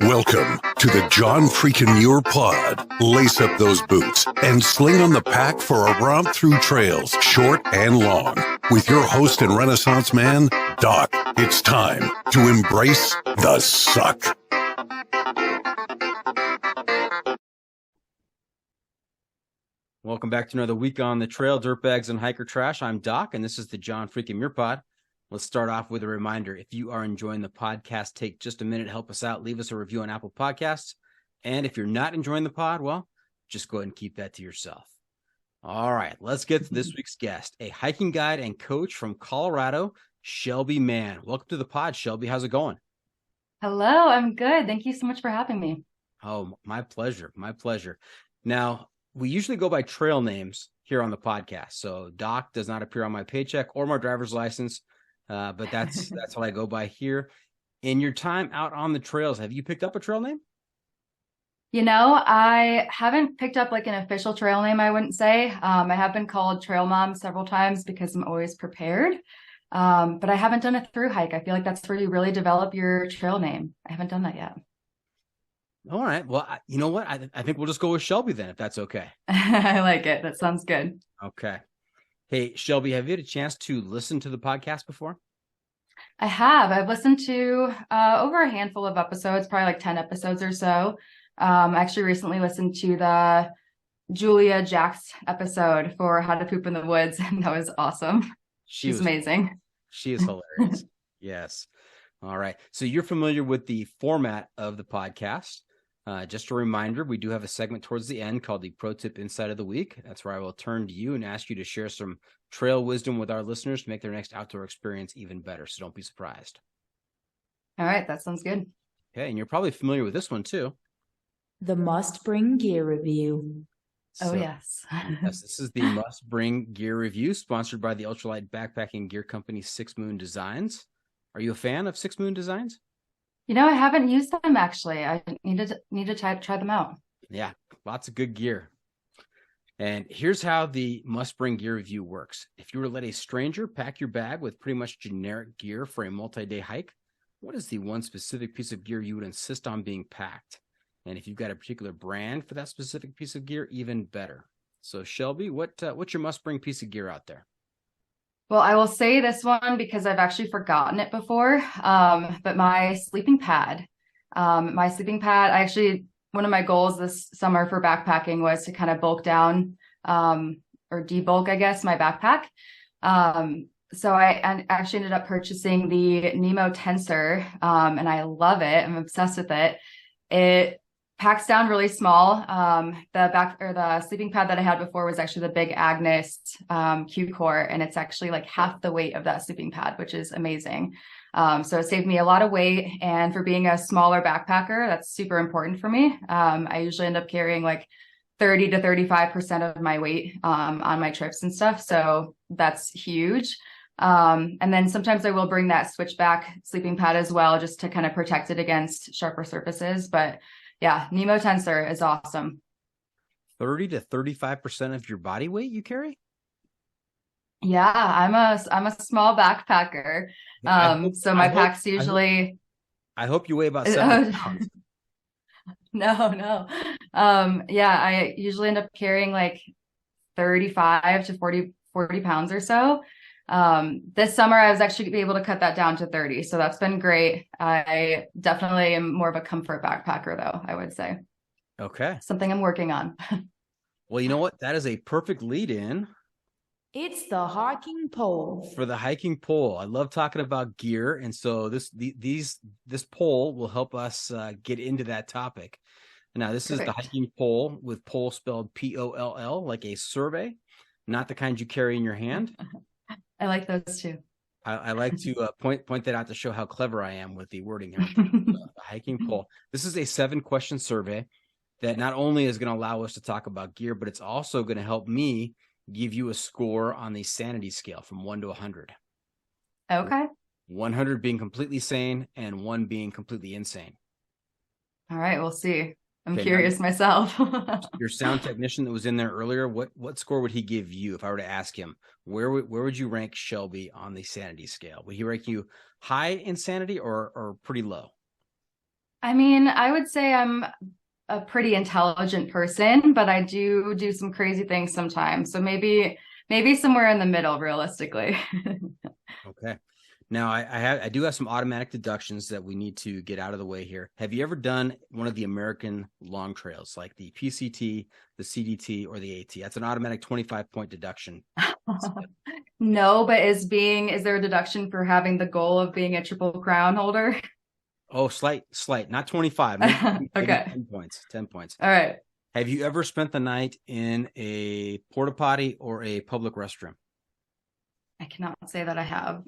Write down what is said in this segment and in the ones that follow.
Welcome to the John Freakin' Muir Pod. Lace up those boots and sling on the pack for a romp through trails, short and long. With your host and Renaissance man, Doc. It's time to embrace the suck. Welcome back to another week on the trail, dirtbags and hiker trash. I'm Doc, and this is the John Freakin' Muir Pod. Let's start off with a reminder. If you are enjoying the podcast, take just a minute, help us out, leave us a review on Apple Podcasts. And if you're not enjoying the pod, well, just go ahead and keep that to yourself. All right, let's get to this week's guest, a hiking guide and coach from Colorado, Shelby Mann. Welcome to the pod, Shelby. How's it going? Hello, I'm good. Thank you so much for having me. Oh, my pleasure. My pleasure. Now, we usually go by trail names here on the podcast. So Doc does not appear on my paycheck or my driver's license. But that's what I go by here. In your time out on the trails, have you picked up a trail name? You know, I haven't picked up like an official trail name, I wouldn't say. I have been called Trail Mom several times because I'm always prepared. But I haven't done a through hike. I feel like that's where you really develop your trail name. I haven't done that yet. All right. Well, you know what? I think we'll just go with Shelby then, if that's okay. I like it. That sounds good. Okay. Hey, Shelby, have you had a chance to listen to the podcast before? I have. I've listened to over a handful of episodes, probably like 10 episodes or so. I actually recently listened to the Julia Jax episode for How to Poop in the Woods, and that was awesome. She's amazing. She is hilarious. Yes. All right. So you're familiar with the format of the podcast. Just a reminder, we do have a segment towards the end called the Pro Tip Insight of the Week. That's where I will turn to you and ask you to share some trail wisdom with our listeners to make their next outdoor experience even better. So don't be surprised. All right. That sounds good. Okay. And you're probably familiar with this one too. The Must Bring Gear Review. Oh, yes. Yes, this is the Must Bring Gear Review, sponsored by the ultralight backpacking gear company 6 Moon Designs. Are you a fan of 6 Moon Designs? You know, I haven't used them actually. I need to try them out. Yeah, lots of good gear. And here's how the Must Bring Gear Review works. If you were to let a stranger pack your bag with pretty much generic gear for a multi-day hike, what is the one specific piece of gear you would insist on being packed? And if you've got a particular brand for that specific piece of gear, even better. So Shelby, what's your must-bring piece of gear out there? Well, I will say this one because I've actually forgotten it before, but my sleeping pad. One of my goals this summer for backpacking was to kind of bulk down or debulk, I guess, my backpack. So I actually ended up purchasing the Nemo Tensor, and I love it. I'm obsessed with it. It packs down really small. The sleeping pad that I had before was actually the Big Agnes Q Core, and it's actually like half the weight of that sleeping pad, which is amazing. So it saved me a lot of weight, and for being a smaller backpacker, that's super important for me. I usually end up carrying like 30 to 35% of my weight on my trips and stuff, so that's huge. And then sometimes I will bring that switchback sleeping pad as well, just to kind of protect it against sharper surfaces. But yeah, Nemo Tensor is awesome. 30 to 35% of your body weight you carry? Yeah, I'm a small backpacker. So my pack's usually. I hope you weigh about 7 pounds. No. Yeah, I usually end up carrying like 35 to 40 pounds or so. This summer I was actually able to cut that down to 30. So that's been great. I definitely am more of a comfort backpacker though, I would say. Okay. Something I'm working on. Well, you know what? That is a perfect lead in. It's the hiking pole. For the hiking pole. I love talking about gear. And so this poll will help us get into that topic. Now, this is the hiking pole, with pole spelled P-O-L-L, like a survey, not the kind you carry in your hand. I like those too. I like to point that out to show how clever I am with the wording here. The hiking pole. This is a 7-question survey that not only is going to allow us to talk about gear, but it's also going to help me give you a score on the sanity scale from 1 to 100. Okay. 100 being completely sane and 1 being completely insane. All right, we'll see. I'm curious myself. Your sound technician that was in there earlier, what score would he give you if I were to ask him? Where would you rank Shelby on the sanity scale? Would he rank you high in sanity or pretty low? I mean, I would say I'm a pretty intelligent person, but I do some crazy things sometimes. So maybe somewhere in the middle, realistically. Okay. Now I do have some automatic deductions that we need to get out of the way here. Have you ever done one of the American long trails, like the PCT, the CDT, or the AT? That's an automatic 25-point deduction. No, but is there a deduction for having the goal of being a Triple Crown holder? Oh, slight, not 25. Maybe Okay. 10 points. 10 points. All right. Have you ever spent the night in a porta potty or a public restroom? I cannot say that I have.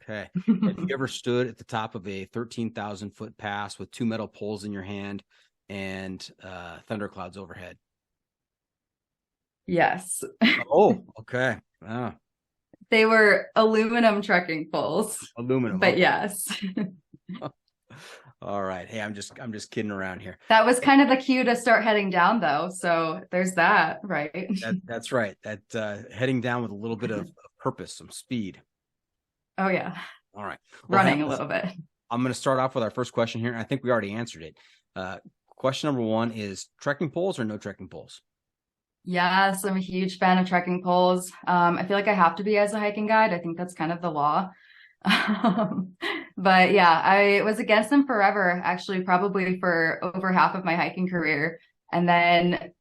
Okay. Have you ever stood at the top of a 13,000-foot pass with two metal poles in your hand and thunderclouds overhead? Yes. Oh, okay. Oh. They were aluminum trekking poles. Aluminum. But okay. yes. All right. Hey, I'm just kidding around here. That was kind of the cue to start heading down, though. So there's that, right? That's right. That heading down with a little bit of purpose, some speed. Oh, yeah. All right. Running a little bit. I'm going to start off with our first question here. I think we already answered it. Question number one is trekking poles or no trekking poles? Yes, I'm a huge fan of trekking poles. I feel like I have to be as a hiking guide. I think that's kind of the law. But yeah, I was against them forever, actually, probably for over half of my hiking career. And then,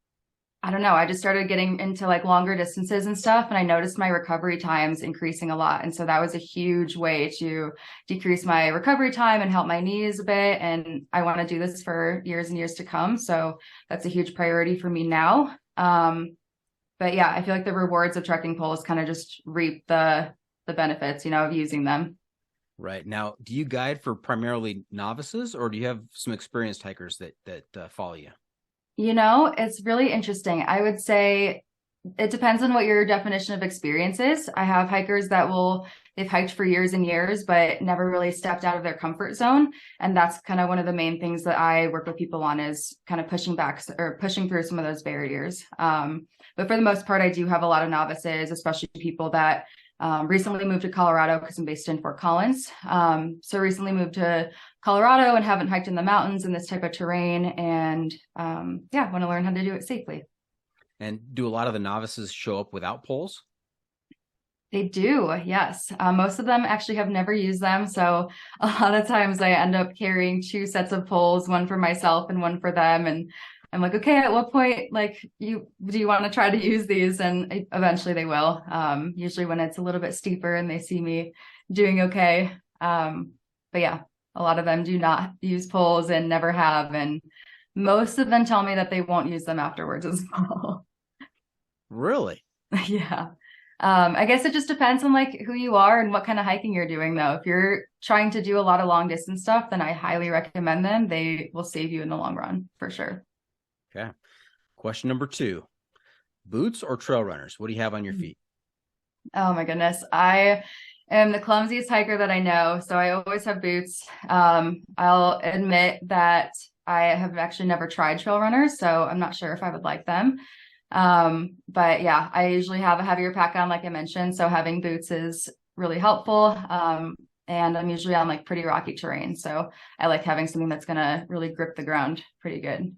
I don't know, I just started getting into like longer distances and stuff. And I noticed my recovery times increasing a lot. And so that was a huge way to decrease my recovery time and help my knees a bit. And I want to do this for years and years to come. So that's a huge priority for me now. But yeah, I feel like the rewards of trekking poles kind of just reap the benefits, of using them. Right. Now, do you guide for primarily novices or do you have some experienced hikers that follow you? It's really interesting. I would say it depends on what your definition of experience is. I have hikers they've hiked for years and years, but never really stepped out of their comfort zone. And that's kind of one of the main things that I work with people on is kind of pushing back or pushing through some of those barriers. But for the most part, I do have a lot of novices, especially people that recently moved to Colorado because I'm based in Fort Collins. So recently moved to Colorado and haven't hiked in the mountains in this type of terrain and want to learn how to do it safely. And do a lot of the novices show up without poles? They do, yes. Most of them actually have never used them. So a lot of times I end up carrying two sets of poles, one for myself and one for them. And I'm like, okay, at what point, do you want to try to use these? And eventually they will, usually when it's a little bit steeper and they see me doing okay. But yeah, a lot of them do not use poles and never have. And most of them tell me that they won't use them afterwards as well. Really? Yeah. I guess it just depends on who you are and what kind of hiking you're doing, though. If you're trying to do a lot of long distance stuff, then I highly recommend them. They will save you in the long run for sure. Okay. Question number 2, boots or trail runners? What do you have on your feet? Oh my goodness. I am the clumsiest hiker that I know. So I always have boots. I'll admit that I have actually never tried trail runners, so I'm not sure if I would like them. But yeah, I usually have a heavier pack on, like I mentioned. So having boots is really helpful. And I'm usually on pretty rocky terrain. So I like having something that's going to really grip the ground pretty good.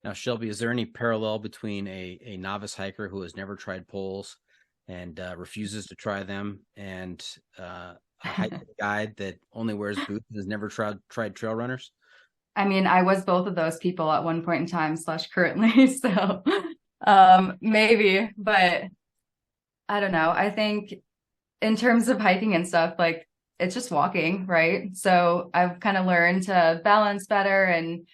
Now, Shelby, is there any parallel between a novice hiker who has never tried poles and refuses to try them and a hiking guide that only wears boots and has never tried trail runners? I mean, I was both of those people at one point in time / currently. So maybe, but I don't know. I think in terms of hiking and stuff, it's just walking, right? So I've kind of learned to balance better and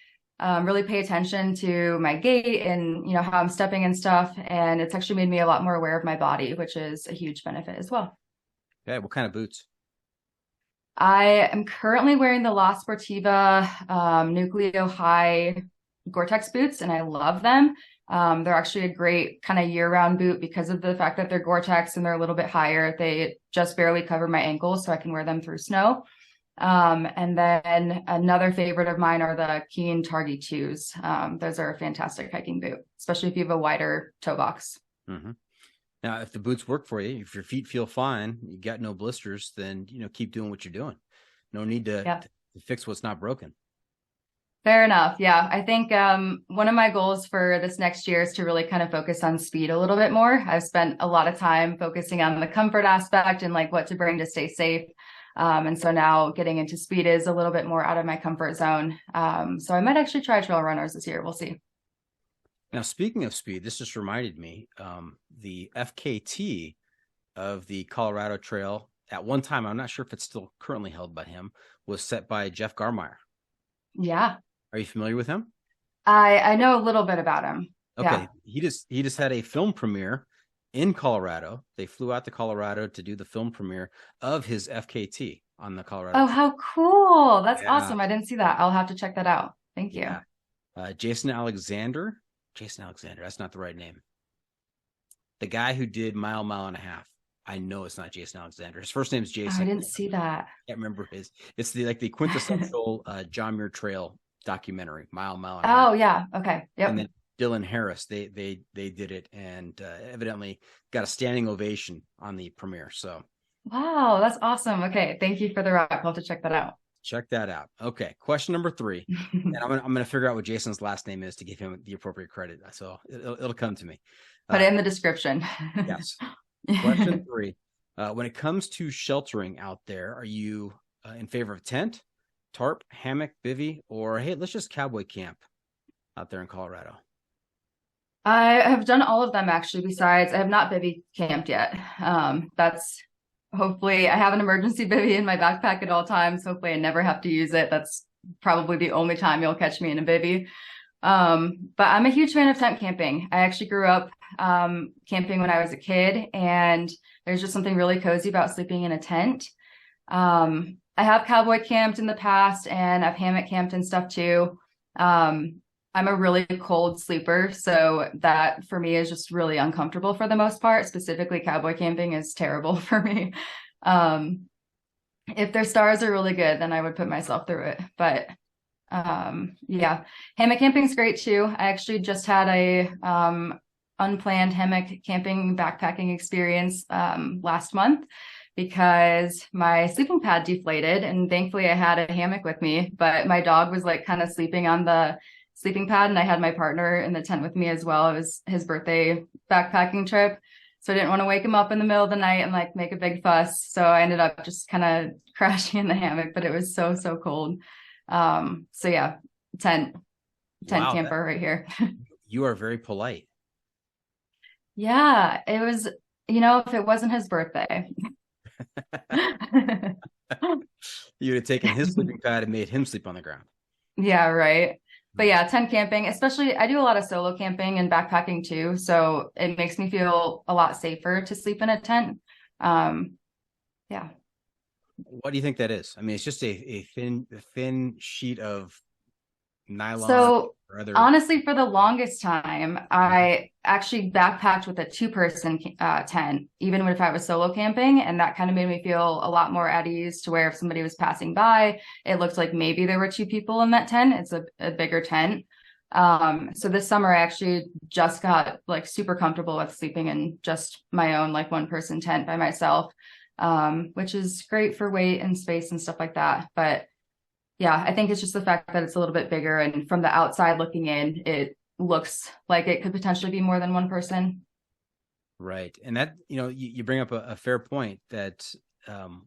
really pay attention to my gait and, how I'm stepping and stuff. And it's actually made me a lot more aware of my body, which is a huge benefit as well. Okay. What kind of boots? I am currently wearing the La Sportiva Nucleo High Gore-Tex boots, and I love them. They're actually a great kind of year-round boot because of the fact that they're Gore-Tex and they're a little bit higher. They just barely cover my ankles, so I can wear them through snow. And then another favorite of mine are the Keen Targi 2s. Those are a fantastic hiking boot, especially if you have a wider toe box. Mm-hmm. Now, if the boots work for you, if your feet feel fine, you got no blisters, then, keep doing what you're doing. No need to fix what's not broken. Fair enough. Yeah. I think one of my goals for this next year is to really kind of focus on speed a little bit more. I've spent a lot of time focusing on the comfort aspect and like what to bring to stay safe. And so now getting into speed is a little bit more out of my comfort zone. So I might actually try trail runners this year. We'll see. Now, speaking of speed, this just reminded me, the FKT of the Colorado Trail at one time, I'm not sure if it's still currently held by him, was set by Jeff Garmeyer. Yeah. Are you familiar with him? I know a little bit about him. Okay. Yeah. He just had a film premiere in Colorado. They flew out to Colorado to do the film premiere of his FKT on the Colorado. Oh, how cool. That's awesome. I didn't see that. I'll have to check that out. Thank you. Yeah. Jason Alexander, that's not the right name. The guy who did Mile and a Half. I know it's not Jason Alexander. His first name is Jason. I didn't see that. I can't remember his. It's the quintessential John Muir Trail documentary, Mile and a Half. Oh yeah. Okay. Yep. And then Dylan Harris, they did it, and evidently got a standing ovation on the premiere. So. Wow, that's awesome. Okay, thank you for the rep. I'll have to check that out. Check that out. Okay, question number 3, and I'm gonna figure out what Jason's last name is to give him the appropriate credit. So it'll come to me. Put it in the description. Yes. Question 3. When it comes to sheltering out there, are you in favor of tent, tarp, hammock, bivvy, or hey, let's just cowboy camp out there in Colorado? I have done all of them actually. Besides, I have not bivvy camped yet. That's hopefully I have an emergency bivvy in my backpack at all times. Hopefully I never have to use it. That's probably the only time you'll catch me in a bivvy. But I'm a huge fan of tent camping. I actually grew up camping when I was a kid, and there's just something really cozy about sleeping in a tent. I have cowboy camped in the past, and I've hammock camped and stuff too. I'm a really cold sleeper, so that for me is just really uncomfortable for the most part. Specifically, cowboy camping is terrible for me. If their stars are really good, then I would put myself through it. But yeah, hammock camping is great too. I actually just had a unplanned hammock camping backpacking experience last month because my sleeping pad deflated, and thankfully I had a hammock with me, but my dog was like kind of sleeping on the sleeping pad, and I had my partner in the tent with me as well. It was his birthday backpacking trip, so I didn't want to wake him up in the middle of the night and like make a big fuss, so I ended up just kind of crashing in the hammock, but it was so cold. So yeah, tent wow, camper right here. You are very polite. Yeah, it was, if it wasn't his birthday. You would have taken his sleeping pad and made him sleep on the ground. Yeah, right. But yeah, tent camping, especially I do a lot of solo camping and backpacking too. So it makes me feel a lot safer to sleep in a tent. Yeah. What do you think that is? I mean, it's just a thin sheet of nylon. So honestly, for the longest time, I actually backpacked with a 2-person tent, even if I was solo camping. And that kind of made me feel a lot more at ease, to where if somebody was passing by, it looked like maybe there were 2 people in that tent. It's a bigger tent. So this summer, I actually just got like super comfortable with sleeping in just my own like 1-person tent by myself, which is great for weight and space and stuff like that. But yeah, I think it's just the fact that it's a little bit bigger, and from the outside looking in, it looks like it could potentially be more than 1 person. Right. And that, you bring up a fair point that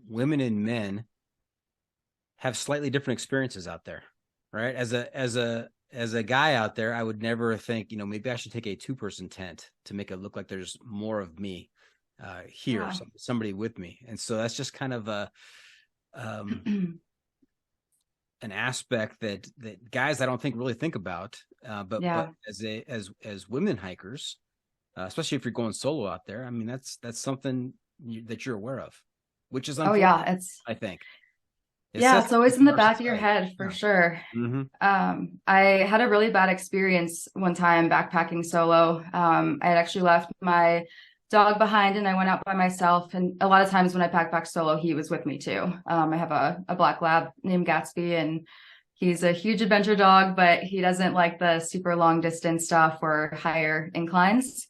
women and men have slightly different experiences out there, right? As a guy out there, I would never think, maybe I should take a 2-person tent to make it look like there's more of me here, yeah. Somebody with me. And so that's just kind of a an aspect that guys I don't think really think about, but as women hikers, especially if you're going solo out there, I mean that's something that you're aware of, which is oh yeah, it's I think it's always in the back of your head for sure. Mm-hmm. I had a really bad experience one time backpacking solo. I had actually left my dog behind and I went out by myself. And a lot of times when I backpack solo, he was with me too. I have a black lab named Gatsby, and he's a huge adventure dog, but he doesn't like the super long distance stuff or higher inclines.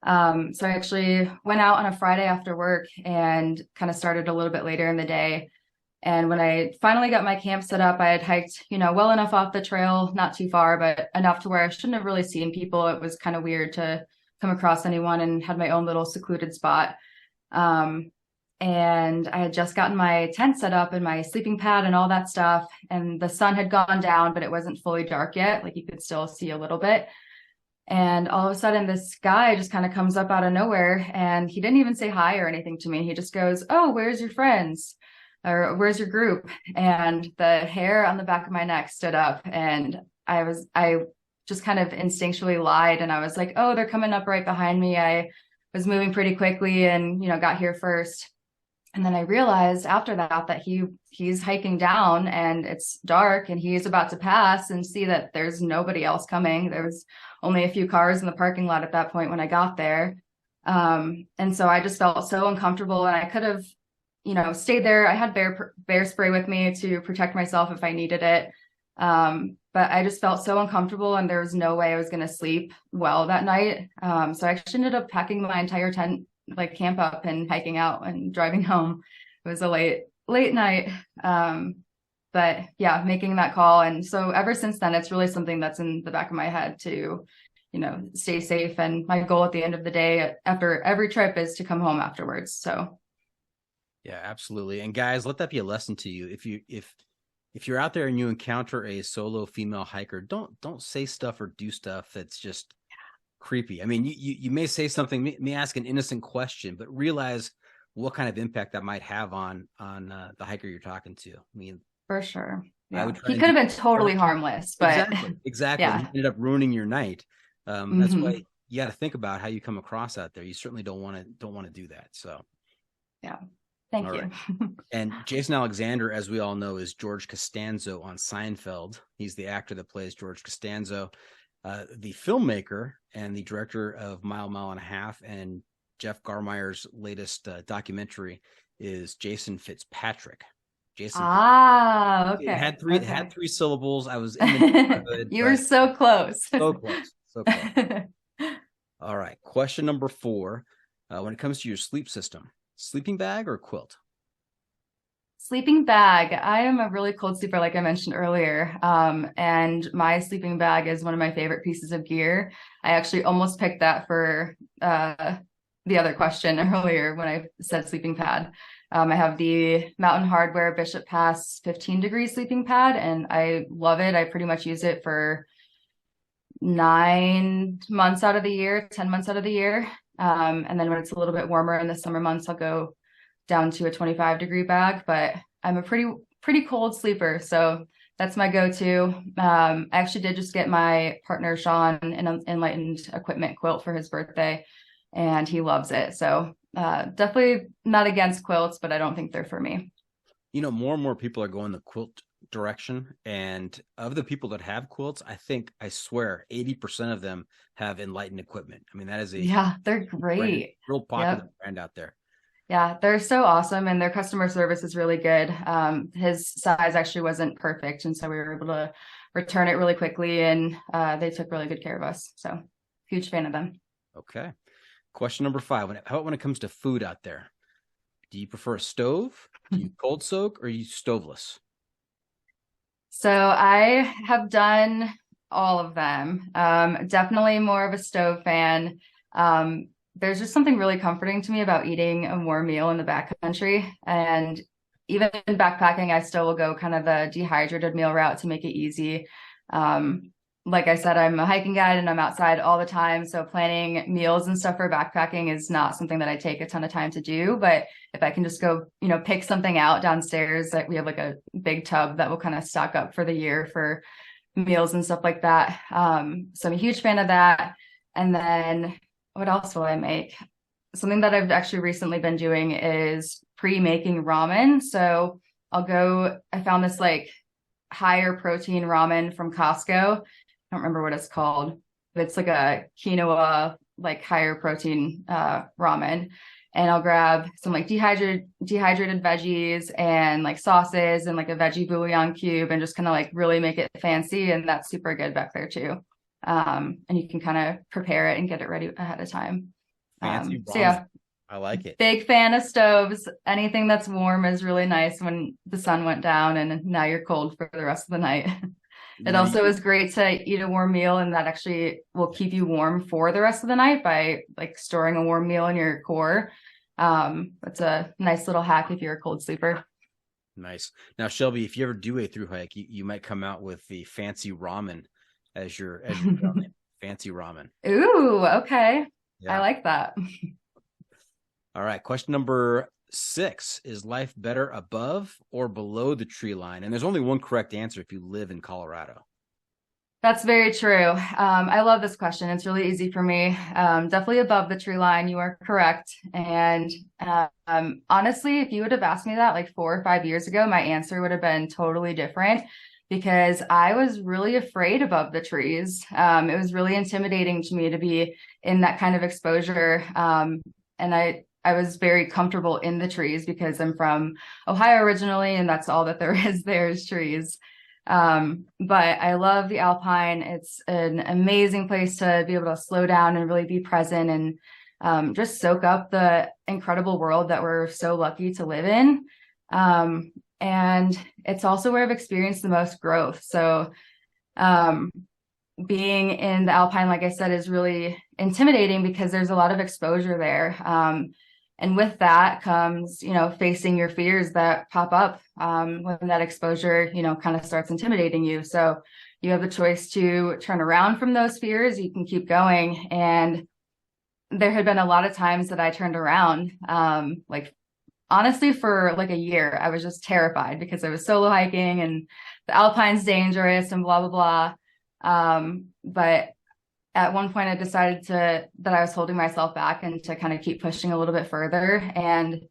So I actually went out on a Friday after work and kind of started a little bit later in the day. And when I finally got my camp set up, I had hiked, well enough off the trail, not too far, but enough to where I shouldn't have really seen people. It was kind of weird to come across anyone, and had my own little secluded spot. And I had just gotten my tent set up and my sleeping pad and all that stuff. And the sun had gone down, but it wasn't fully dark yet. Like you could still see a little bit. And all of a sudden this guy just kind of comes up out of nowhere, and he didn't even say hi or anything to me. He just goes, "Oh, where's your friends? Or where's your group?" And the hair on the back of my neck stood up, and I just kind of instinctually lied. And I was like, "Oh, they're coming up right behind me." I was moving pretty quickly and, got here first. And then I realized after that he's hiking down and it's dark, and he's about to pass and see that there's nobody else coming. There was only a few cars in the parking lot at that point when I got there. And so I just felt so uncomfortable, and I could have, stayed there. I had bear spray with me to protect myself if I needed it. But I just felt so uncomfortable, and there was no way I was going to sleep well that night. So I actually ended up packing my entire tent, like camp up, and hiking out and driving home. It was a late night. But yeah, making that call. And so ever since then, it's really something that's in the back of my head to, stay safe. And my goal at the end of the day after every trip is to come home afterwards. So. Yeah, absolutely. And guys, let that be a lesson to you. If you're out there and you encounter a solo female hiker, don't say stuff or do stuff that's just creepy. I mean, you may say something, may ask an innocent question, but realize what kind of impact that might have on the hiker you're talking to. I mean, for sure. Yeah. He could have been totally harmless, but exactly. Yeah. He ended up ruining your night. That's why you got to think about how you come across out there. You certainly don't want to do that. So, yeah. Thank you. Right. And Jason Alexander, as we all know, is George Costanzo on Seinfeld. He's the actor that plays George Costanzo. The filmmaker and the director of Mile and a Half and Jeff Garmire's latest documentary is Jason Fitzpatrick. Jason. Okay. It had three syllables. I was in the neighborhood. You were so close. So close. All right. Question number 4. When it comes to your sleep system, sleeping bag or quilt? Sleeping bag. I am a really cold sleeper, like I mentioned earlier. And my sleeping bag is one of my favorite pieces of gear. I actually almost picked that for the other question earlier when I said sleeping pad. I have the Mountain Hardwear Bishop Pass 15-degree sleeping pad, and I love it. I pretty much use it for 9 months out of the year, 10 months out of the year. And then when it's a little bit warmer in the summer months, I'll go down to a 25-degree bag, but I'm a pretty cold sleeper. So that's my go-to. I actually did just get my partner, Sean, an Enlightened Equipment quilt for his birthday, and he loves it. So definitely not against quilts, but I don't think they're for me. More and more people are going the quilt direction. And of the people that have quilts, I swear 80% of them have Enlightened Equipment. I mean, that is they're great. Real popular brand out there. Yeah, they're so awesome, and their customer service is really good. His size actually wasn't perfect, and so we were able to return it really quickly, and they took really good care of us. So huge fan of them. Okay. Question number 5. How about when it comes to food out there? Do you prefer a stove? Do you cold soak, or are you stoveless? So I have done all of them. Definitely more of a stove fan. There's just something really comforting to me about eating a warm meal in the backcountry. And even in backpacking, I still will go kind of the dehydrated meal route to make it easy. Like I said, I'm a hiking guide and I'm outside all the time. So planning meals and stuff for backpacking is not something that I take a ton of time to do. But if I can just go, pick something out downstairs, like we have like a big tub that will kind of stock up for the year for meals and stuff like that. So I'm a huge fan of that. And then what else will I make? Something that I've actually recently been doing is pre-making ramen. So I found this like higher protein ramen from Costco. I don't remember what it's called, but it's like a quinoa like higher protein ramen. And I'll grab some like dehydrated veggies and like sauces and like a veggie bouillon cube and just kind of like really make it fancy. And that's super good back there too. And you can kind of prepare it and get it ready ahead of time. Fancy so yeah, I like it. Big fan of stoves. Anything that's warm is really nice when the sun went down and now you're cold for the rest of the night. It also is great to eat a warm meal, and that actually will keep you warm for the rest of the night by like storing a warm meal in your core. It's a nice little hack if you're a cold sleeper. Nice. Now, Shelby, if you ever do a through hike, you might come out with the fancy ramen as your ramen. Fancy ramen. Ooh, okay. Yeah. I like that. All right. Question number 6. Is life better above or below the tree line? And there's only one correct answer if you live in Colorado. That's very true. I love this question. It's really easy for me. Definitely above the tree line. You are correct. And honestly, if you would have asked me that like 4 or 5 years ago, my answer would have been totally different because I was really afraid above the trees. It was really intimidating to me to be in that kind of exposure. And I was very comfortable in the trees because I'm from Ohio originally, and that's all that there is trees. But I love the Alpine. It's an amazing place to be able to slow down and really be present and just soak up the incredible world that we're so lucky to live in. And it's also where I've experienced the most growth. So being in the Alpine, like I said, is really intimidating because there's a lot of exposure there. And with that comes, facing your fears that pop up when that exposure, kind of starts intimidating you. So you have the choice to turn around from those fears. You can keep going. And there had been a lot of times that I turned around, like honestly, for like a year. I was just terrified because I was solo hiking and the Alpine's dangerous and blah, blah, blah. But at one point I decided that I was holding myself back and to kind of keep pushing a little bit further. And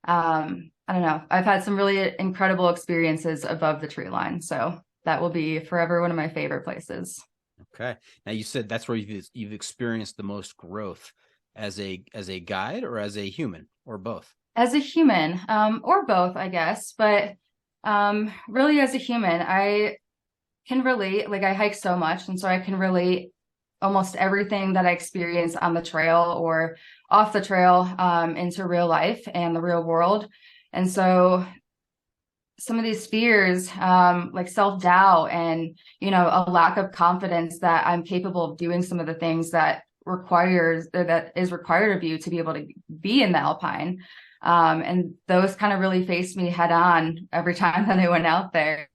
I don't know, I've had some really incredible experiences above the tree line. So that will be forever one of my favorite places. Okay. Now you said that's where you've experienced the most growth as a guide or as a human or both? As a human, or both, I guess. But really as a human, I can relate, like I hike so much. And so I can relate almost everything that I experience on the trail or off the trail into real life and the real world. And so some of these fears, like self-doubt and, a lack of confidence that I'm capable of doing some of the things that is required of you to be able to be in the Alpine. And those kind of really faced me head on every time that I went out there.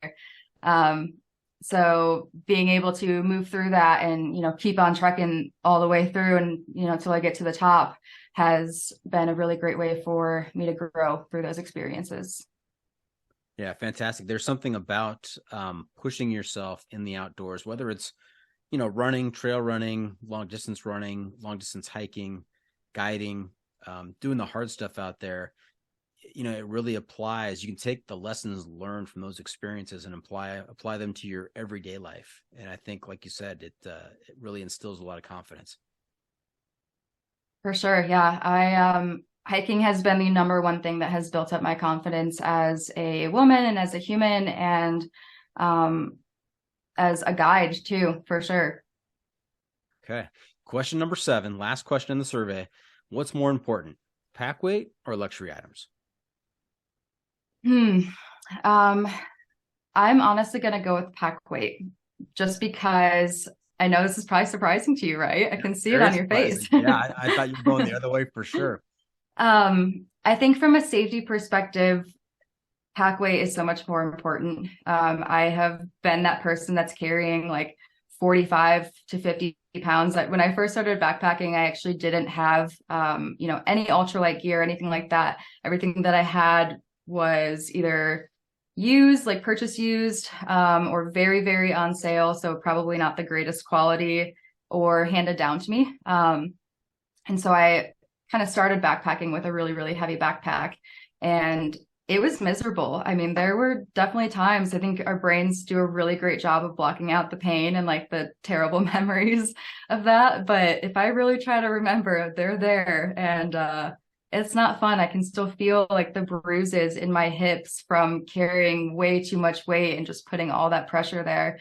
So being able to move through that and, keep on trekking all the way through and, till I get to the top has been a really great way for me to grow through those experiences. Yeah, fantastic. There's something about pushing yourself in the outdoors, whether it's, running, trail running, long distance hiking, guiding, doing the hard stuff out there. It really applies. You can take the lessons learned from those experiences and apply them to your everyday life. And I think, like you said, it really instills a lot of confidence. For sure. Yeah. Hiking has been the number one thing that has built up my confidence as a woman and as a human and as a guide too, for sure. Okay. Question number 7, last question in the survey. What's more important, pack weight or luxury items? I'm honestly going to go with pack weight just because I know this is probably surprising to you, right? I can see it on your face. Yeah, I thought you were going the other way for sure. I think from a safety perspective, pack weight is so much more important. I have been that person that's carrying like 45 to 50 pounds. When I first started backpacking, I actually didn't have, any ultralight gear, anything like that. Everything that I had was either used, like purchase used, or very, very on sale. So probably not the greatest quality or handed down to me. And so I kind of started backpacking with a really, really heavy backpack. And it was miserable. I mean, there were definitely times, I think our brains do a really great job of blocking out the pain and like the terrible memories of that. But if I really try to remember, they're there. And it's not fun. I can still feel like the bruises in my hips from carrying way too much weight and just putting all that pressure there.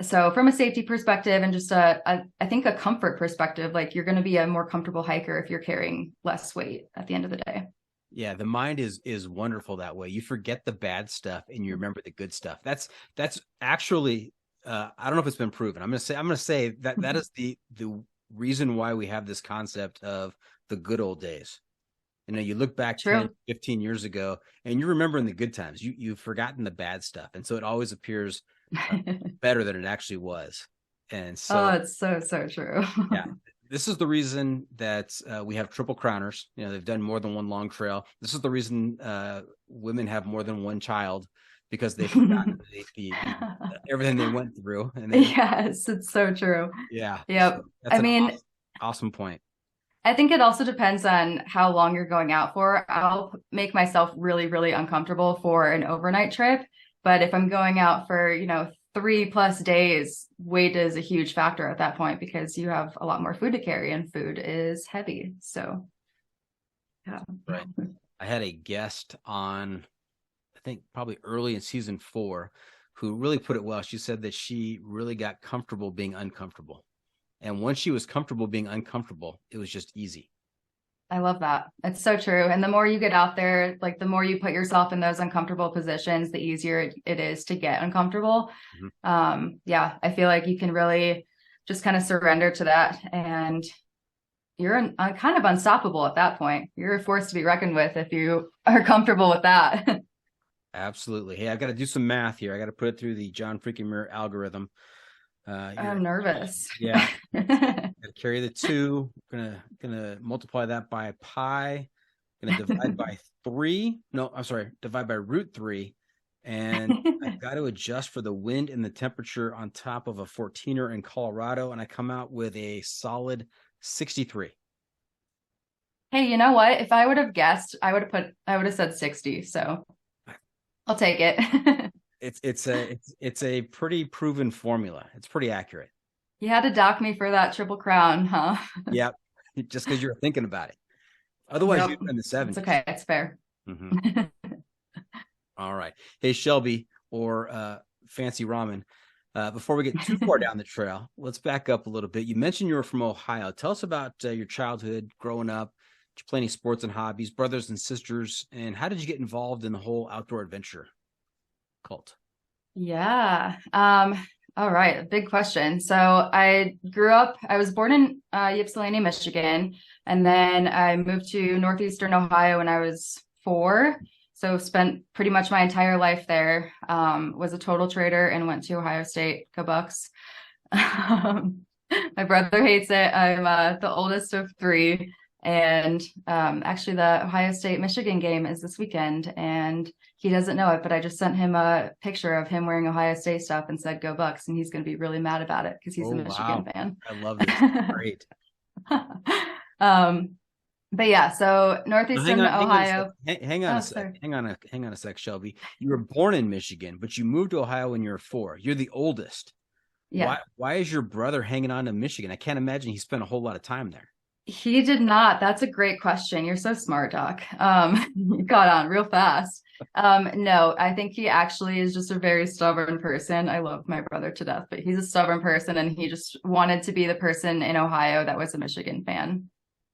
So from a safety perspective and just I think a comfort perspective, like you're going to be a more comfortable hiker if you're carrying less weight at the end of the day. Yeah, the mind is wonderful that way. You forget the bad stuff and you remember the good stuff. That's actually I don't know if it's been proven. I'm gonna say that is the reason why we have this concept of the good old days. You know, you look back True. 10, 15 years ago and you're remembering the good times. You've forgotten the bad stuff. And so it always appears better than it actually was. And so it's so true. yeah. This is the reason that we have triple crowners. You know, they've done more than one long trail. This is the reason women have more than one child, because they've forgotten everything they went through. And yes, it's so true. Yeah. Yep. So that's an awesome point. I think it also depends on how long you're going out for. I'll make myself really, really uncomfortable for an overnight trip. But if I'm going out for, 3+ days, weight is a huge factor at that point because you have a lot more food to carry and food is heavy. So, yeah. Right. I had a guest on, I think probably early in season 4, who really put it well. She said that she really got comfortable being uncomfortable. And once she was comfortable being uncomfortable, it was just easy. I love that. It's so true. And the more you get out there, like the more you put yourself in those uncomfortable positions, the easier it is to get uncomfortable. Mm-hmm. Yeah, I feel like you can really just kind of surrender to that. And you're kind of unstoppable at that point. You're a force to be reckoned with if you are comfortable with that. Absolutely. Hey, I've got to do some math here. I got to put it through the John freaking Muir algorithm. I'm nervous. Yeah. Gotta carry the 2. Gonna multiply that by pi. Gonna divide by 3. No, I'm sorry. Divide by root 3. And I've got to adjust for the wind and the temperature on top of a 14er in Colorado. And I come out with a solid 63. Hey, you know what? If I would have guessed, I would have said 60. So I'll take it. It's a pretty proven formula. It's pretty accurate. You had to dock me for that triple crown, huh? Yep. Just because you're thinking about it. Otherwise, you'd be in the 70s. It's okay. It's fair. Mm-hmm. All right. Hey, Shelby, or Fancy Ramen, before we get too far down the trail, let's back up a little bit. You mentioned you were from Ohio. Tell us about your childhood, growing up. Did you play any sports and hobbies, brothers and sisters, and how did you get involved in the whole outdoor adventure cult? Yeah. All right. Big question. So I was born in Ypsilanti, Michigan, and then I moved to Northeastern Ohio when I was 4. So spent pretty much my entire life there. Was a total trader and went to Ohio State. Go Bucks. My brother hates it. I'm the oldest of 3. And actually the Ohio State Michigan game is this weekend and he doesn't know it, but I just sent him a picture of him wearing Ohio State stuff and said, "Go Bucks." And he's going to be really mad about it because he's a Michigan fan. I love this. Great. But yeah, so Northeastern Ohio. Hang on a sec. Hang on a sec, Shelby. You were born in Michigan, but you moved to Ohio when you were 4. You're the oldest. Yeah. Why is your brother hanging on to Michigan? I can't imagine he spent a whole lot of time there. He did not. That's a great question. You're so smart, Doc. You got on real fast. No, I think he actually is just a very stubborn person. I love my brother to death, but he's a stubborn person and he just wanted to be the person in Ohio that was a Michigan fan.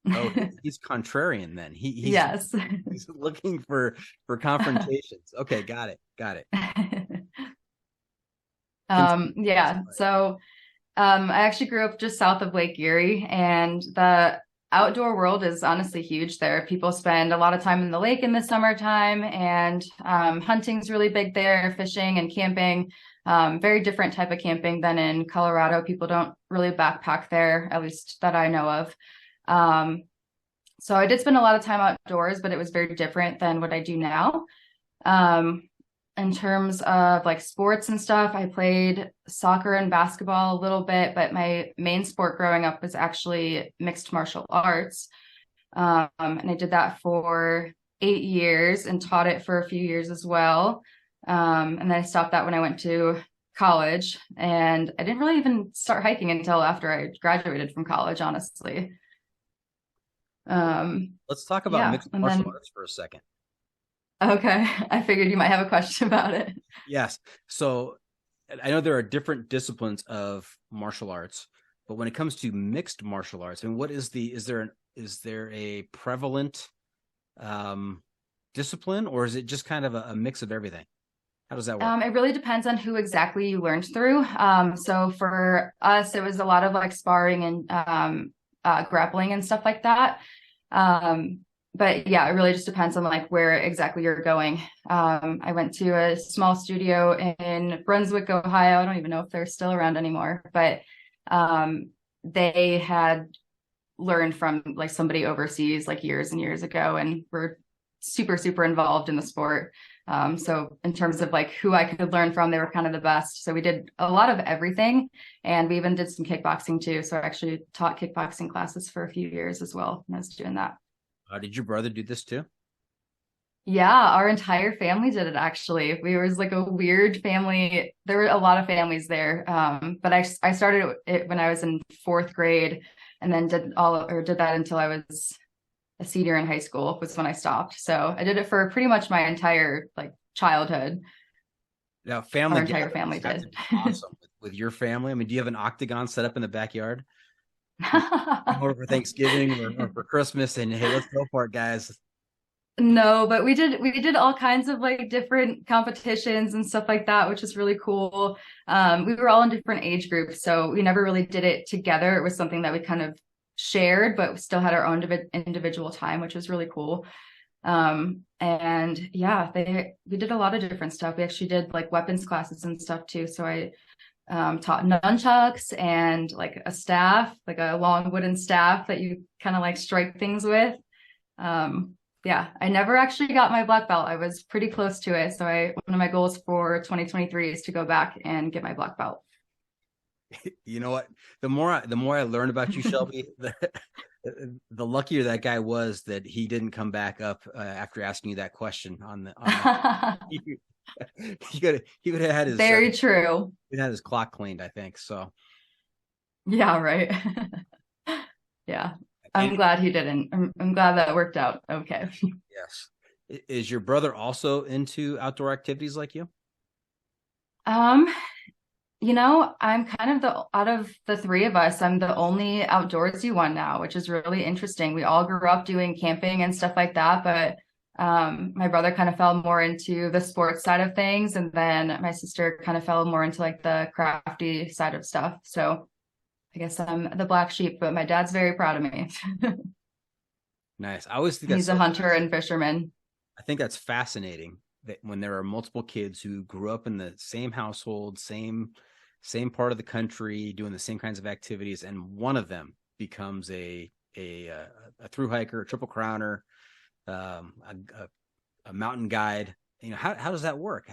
Oh, he's contrarian then. He's yes. He's looking for confrontations. Okay, got it. Yeah. So I actually grew up just south of Lake Erie, and the outdoor world is honestly huge there. People spend a lot of time in the lake in the summertime, and hunting's really big there, fishing and camping. Very different type of camping than in Colorado. People don't really backpack there, at least that I know of. So I did spend a lot of time outdoors, but it was very different than what I do now. In terms of like sports and stuff, I played soccer and basketball a little bit, but my main sport growing up was actually mixed martial arts. And I did that for 8 years and taught it for a few years as well. And then I stopped that when I went to college, and I didn't really even start hiking until after I graduated from college, honestly. Let's talk about mixed martial arts for a second. Okay. I figured you might have a question about it. Yes. So I know there are different disciplines of martial arts, but when it comes to mixed martial arts, I mean, what is is there a prevalent discipline, or is it just kind of a mix of everything? How does that work? It really depends on who exactly you learned through. So for us, it was a lot of like sparring and grappling and stuff like that. But yeah, it really just depends on like where exactly you're going. I went to a small studio in Brunswick, Ohio. I don't even know if they're still around anymore, but they had learned from like somebody overseas like years and years ago, and were super, super involved in the sport. So in terms of like who I could learn from, they were kind of the best. So we did a lot of everything, and we even did some kickboxing too. So I actually taught kickboxing classes for a few years as well when I was doing that. Did your brother do this too? Yeah, our entire family did it actually. We was like a weird family. There were a lot of families there. But I started it when I was in 4th grade, and then did that until I was a senior in high school was when I stopped. So I did it for pretty much my entire like childhood. Now, our entire family did. Awesome with your family. I mean, do you have an octagon set up in the backyard? Or for Thanksgiving or for Christmas, and hey, let's go for it, guys. No, but we did all kinds of like different competitions and stuff like that, which is really cool. We were all in different age groups, so we never really did it together. It was something that we kind of shared, but we still had our own individual time, which was really cool. And yeah, we did a lot of different stuff. We actually did like weapons classes and stuff too. So I taught nunchucks and like a staff, like a long wooden staff that you kind of like strike things with. Yeah, I never actually got my black belt. I was pretty close to it. So one of my goals for 2023 is to go back and get my black belt. You know what? The more I learned about you, Shelby, the luckier that guy was that he didn't come back up after asking you that question he could have had his very true. He had his clock cleaned, I think. So yeah, right. Yeah, I'm glad he didn't. I'm glad that worked out. Okay. Yes. Is your brother also into outdoor activities like you? You know, I'm kind of out of the 3 of us, I'm the only outdoorsy one now, which is really interesting. We all grew up doing camping and stuff like that, but my brother kind of fell more into the sports side of things, and then my sister kind of fell more into like the crafty side of stuff. So I guess I'm the black sheep, but my dad's very proud of me. Nice. I always think he's a hunter and fisherman. I think that's fascinating that when there are multiple kids who grew up in the same household, same part of the country, doing the same kinds of activities, and one of them becomes a thru hiker, a triple crowner, a mountain guide. You know, how does that work?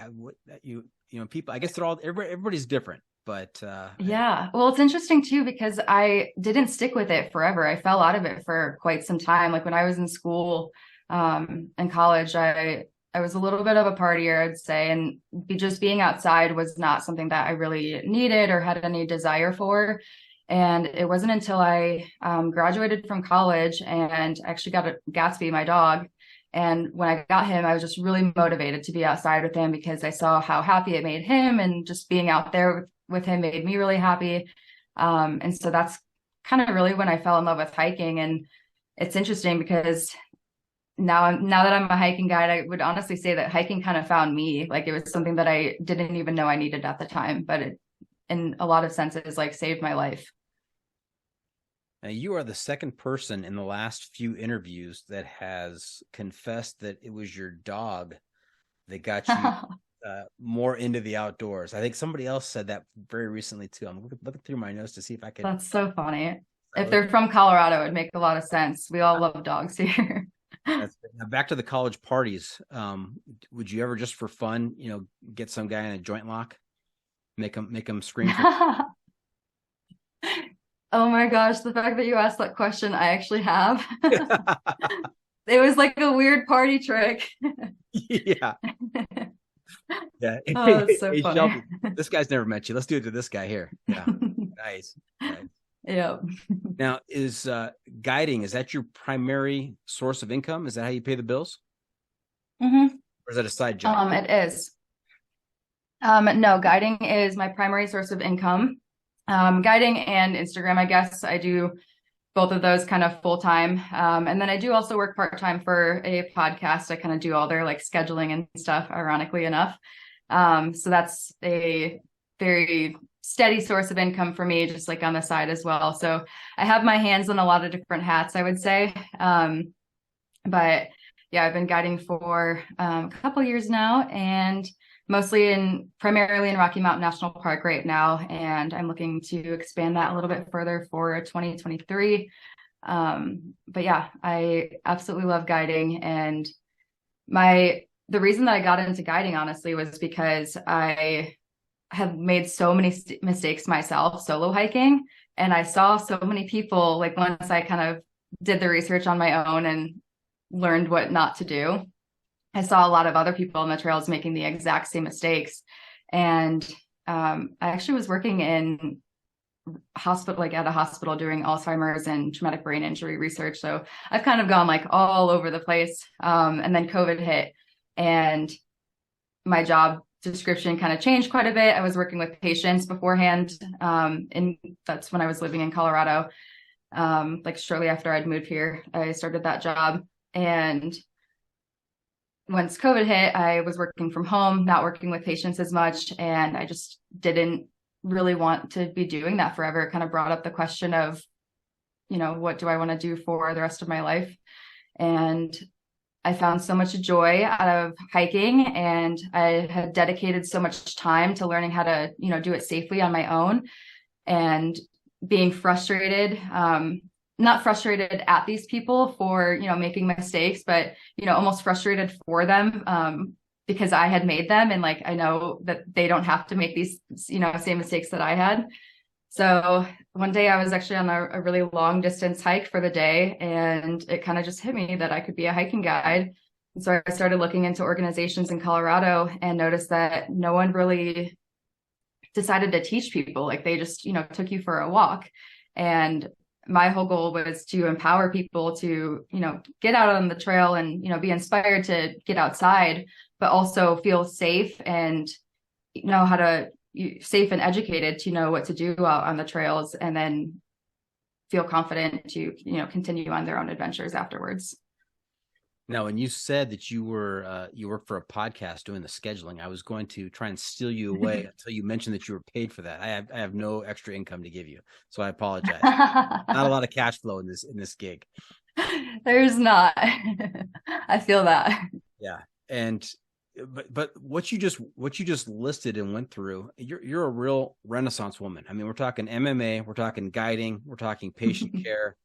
People, I guess everybody's different, but yeah. Well, it's interesting too, because I didn't stick with it forever. I fell out of it for quite some time. Like when I was in school, in college, I was a little bit of a partier, I'd say, and just being outside was not something that I really needed or had any desire for. And it wasn't until I graduated from college and actually got a Gatsby, my dog. And when I got him, I was just really motivated to be outside with him because I saw how happy it made him, and just being out there with him made me really happy. And so that's kind of really when I fell in love with hiking. And it's interesting because now that I'm a hiking guide, I would honestly say that hiking kind of found me. Like it was something that I didn't even know I needed at the time, but it, in a lot of senses, like saved my life. Now, you are the second person in the last few interviews that has confessed that it was your dog that got you more into the outdoors. I think somebody else said that very recently too. I'm looking through my notes to see if I can. That's so funny. If they're from Colorado, it would make a lot of sense. We all love dogs here. Now back to the college parties. Would you ever, just for fun, get some guy in a joint lock, make him scream? Oh my gosh, the fact that you asked that question, I actually have. It was like a weird party trick. Yeah. Yeah. Oh, it's so Hey, funny. Shelby, this guy's never met you. Let's do it to this guy here. Yeah. Nice. Nice. Yeah. Now, is guiding, is that your primary source of income? Is that how you pay the bills? Mm-hmm. Or is that a side job? It is. No, guiding is my primary source of income. Guiding and Instagram, I guess. I do both of those kind of full time. And then I do also work part time for a podcast. I kind of do all their like scheduling and stuff, ironically enough. So that's a very steady source of income for me, just like on the side as well. So I have my hands on a lot of different hats, I would say. But yeah, I've been guiding for a couple years now, and primarily in Rocky Mountain National Park right now. And I'm looking to expand that a little bit further for 2023. But yeah, I absolutely love guiding. And the reason that I got into guiding, honestly, was because I have made so many mistakes myself solo hiking. And I saw so many people, like once I kind of did the research on my own and learned what not to do, I saw a lot of other people on the trails making the exact same mistakes. And I actually was working in hospital, like at a hospital doing Alzheimer's and traumatic brain injury research. So I've kind of gone like all over the place. And then COVID hit and my job description kind of changed quite a bit. I was working with patients beforehand. And that's when I was living in Colorado. Like shortly after I'd moved here, I started that job. And once COVID hit, I was working from home, not working with patients as much. And I just didn't really want to be doing that forever. It kind of brought up the question of, what do I want to do for the rest of my life? And I found so much joy out of hiking, and I had dedicated so much time to learning how to, do it safely on my own, and being frustrated, not frustrated at these people for, making mistakes, but, almost frustrated for them, because I had made them. And like, I know that they don't have to make these, same mistakes that I had. So one day I was actually on a really long distance hike for the day, and it kind of just hit me that I could be a hiking guide. And so I started looking into organizations in Colorado and noticed that no one really decided to teach people. Like they just, took you for a walk. And my whole goal was to empower people to, get out on the trail and, be inspired to get outside, but also feel safe and know how to safe and educated to know what to do out on the trails, and then feel confident to, continue on their own adventures afterwards. Now, when you said that you work for a podcast doing the scheduling, I was going to try and steal you away until you mentioned that you were paid for that. I have no extra income to give you, so I apologize. Not a lot of cash flow in this gig. There's not. I feel that. Yeah, and but what you just listed and went through, you're a real Renaissance woman. I mean, we're talking MMA, we're talking guiding, we're talking patient care,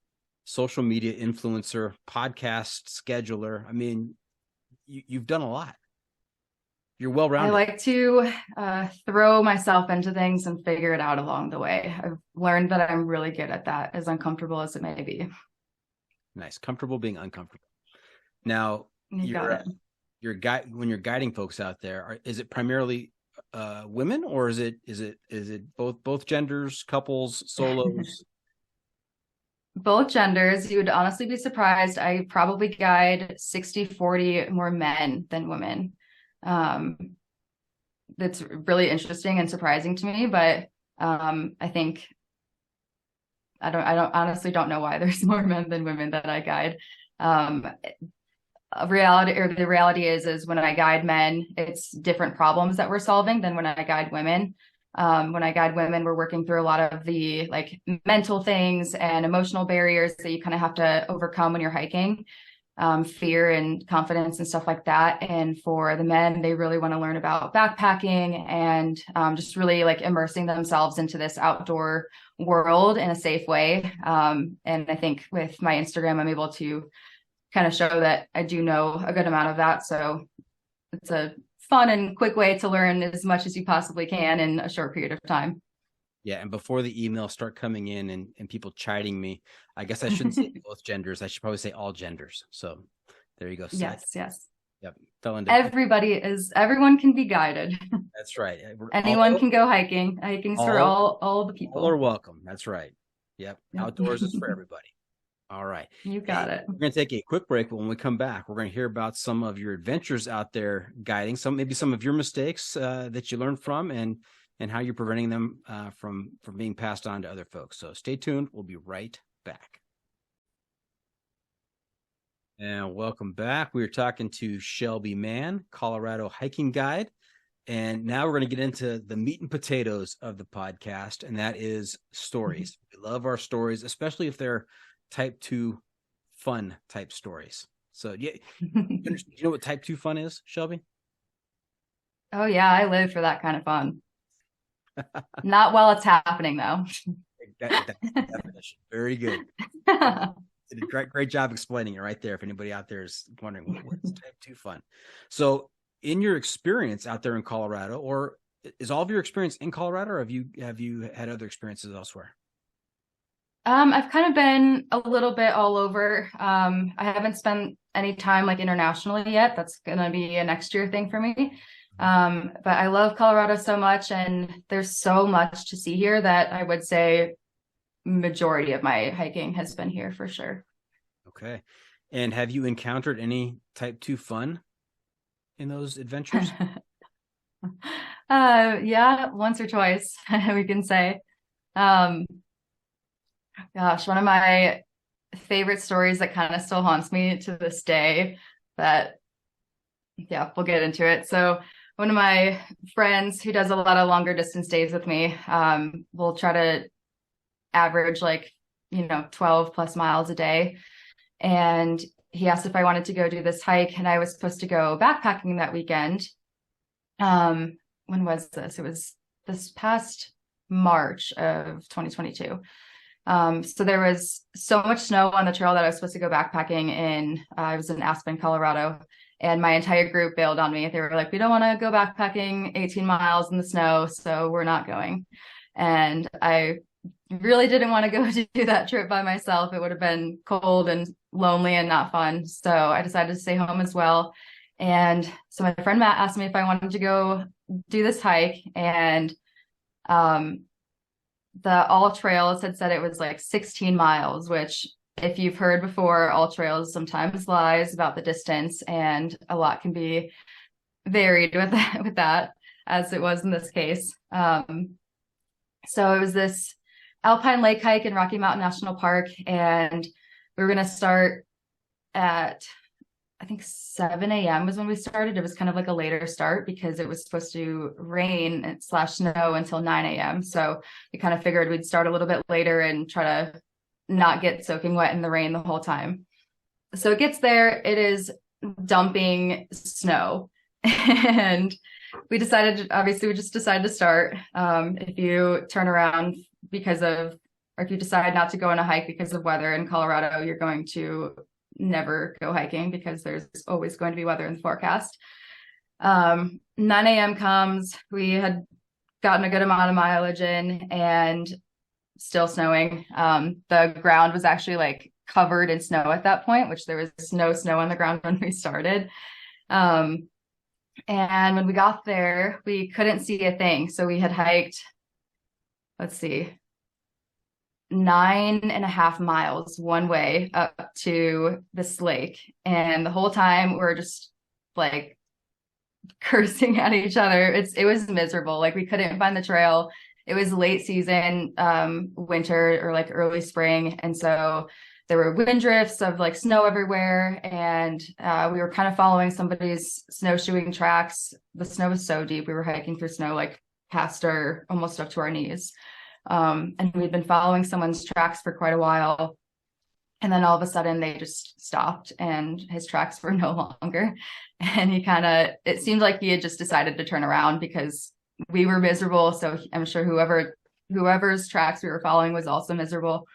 social media influencer, podcast scheduler. I mean, you've done a lot. You're well-rounded. I like to throw myself into things and figure it out along the way. I've learned that I'm really good at that, as uncomfortable as it may be. Nice. Comfortable being uncomfortable. Now, when you're guiding folks out there, is it primarily women, or is it both genders, couples, solos? Both genders. You would honestly be surprised. I probably guide 60-40 more men than women. That's really interesting and surprising to me, but I think I honestly don't know why there's more men than women that I guide. The reality is when I guide men, it's different problems that we're solving than when I guide women. When I guide women, we're working through a lot of the like mental things and emotional barriers that you kind of have to overcome when you're hiking, fear and confidence and stuff like that. And for the men, they really want to learn about backpacking and just really like immersing themselves into this outdoor world in a safe way. And I think with my Instagram, I'm able to kind of show that I do know a good amount of that. So it's a fun and quick way to learn as much as you possibly can in a short period of time. Yeah. And before the emails start coming in and people chiding me, I guess I shouldn't say both genders. I should probably say all genders. So There you go. Yes. Yep. Fell into Everyone can be guided. That's right. Anyone can go hiking. Hiking's for all the people. All are welcome. That's right. Yep. Outdoors is for everybody. All right. You got it. We're going to take a quick break, but when we come back, we're going to hear about some of your adventures out there guiding, maybe some of your mistakes that you learned from, and how you're preventing them from being passed on to other folks. So stay tuned. We'll be right back. And welcome back. We were talking to Shelby Mann, Colorado hiking guide. And now we're going to get into the meat and potatoes of the podcast, and that is stories. We love our stories, especially if they're type 2 fun type stories. So yeah, you know what type 2 fun is, Shelby? Oh yeah, I live for that kind of fun. Not while it's happening though. That's the definition. Very good. Did a great job explaining it right there. If anybody out there is wondering what's type 2 fun. So in your experience out there in Colorado, or is all of your experience in Colorado, or have you had other experiences elsewhere? I've kind of been a little bit all over. I haven't spent any time like internationally yet. That's going to be a next year thing for me. But I love Colorado so much, and there's so much to see here that I would say majority of my hiking has been here for sure. Okay. And have you encountered any type 2 fun in those adventures? Yeah, once or twice, we can say. Gosh, one of my favorite stories that kind of still haunts me to this day, that, yeah, we'll get into it. So one of my friends who does a lot of longer distance days with me, will try to average 12 plus miles a day. And he asked if I wanted to go do this hike, and I was supposed to go backpacking that weekend. When was this? It was this past March of 2022. So there was so much snow on the trail that I was supposed to go backpacking in. I was in Aspen, Colorado, and my entire group bailed on me. They were like, we don't want to go backpacking 18 miles in the snow, so we're not going. And I really didn't want to go to do that trip by myself. It would have been cold and lonely and not fun. So I decided to stay home as well. And so my friend Matt asked me if I wanted to go do this hike, and the All Trails had said it was 16 miles, which, if you've heard before, All Trails sometimes lies about the distance, and a lot can be varied with that, as it was in this case. So it was this alpine lake hike in Rocky Mountain National Park, and we were going to start at, I think 7 a.m. was when we started. It was kind of like a later start because it was supposed to rain / snow until 9 a.m. So we kind of figured we'd start a little bit later and try to not get soaking wet in the rain the whole time. So it gets there, it is dumping snow. And we just decided to start. If you turn around or if you decide not to go on a hike because of weather in Colorado, you're going to never go hiking because there's always going to be weather in the forecast. 9 a.m. comes. We had gotten a good amount of mileage in, and still snowing. The ground was actually covered in snow at that point, which there was no snow on the ground when we started. And when we got there, we couldn't see a thing. So we had hiked, 9.5 miles one way up to this lake. And the whole time we're just cursing at each other. It was miserable. We couldn't find the trail. It was late season, winter or early spring. And so there were wind drifts of snow everywhere. And we were kind of following somebody's snowshoeing tracks. The snow was so deep. We were hiking through snow past almost up to our knees. And we'd been following someone's tracks for quite a while. And then all of a sudden they just stopped and his tracks were no longer. And it seemed like he had just decided to turn around because we were miserable. So I'm sure whoever's tracks we were following was also miserable.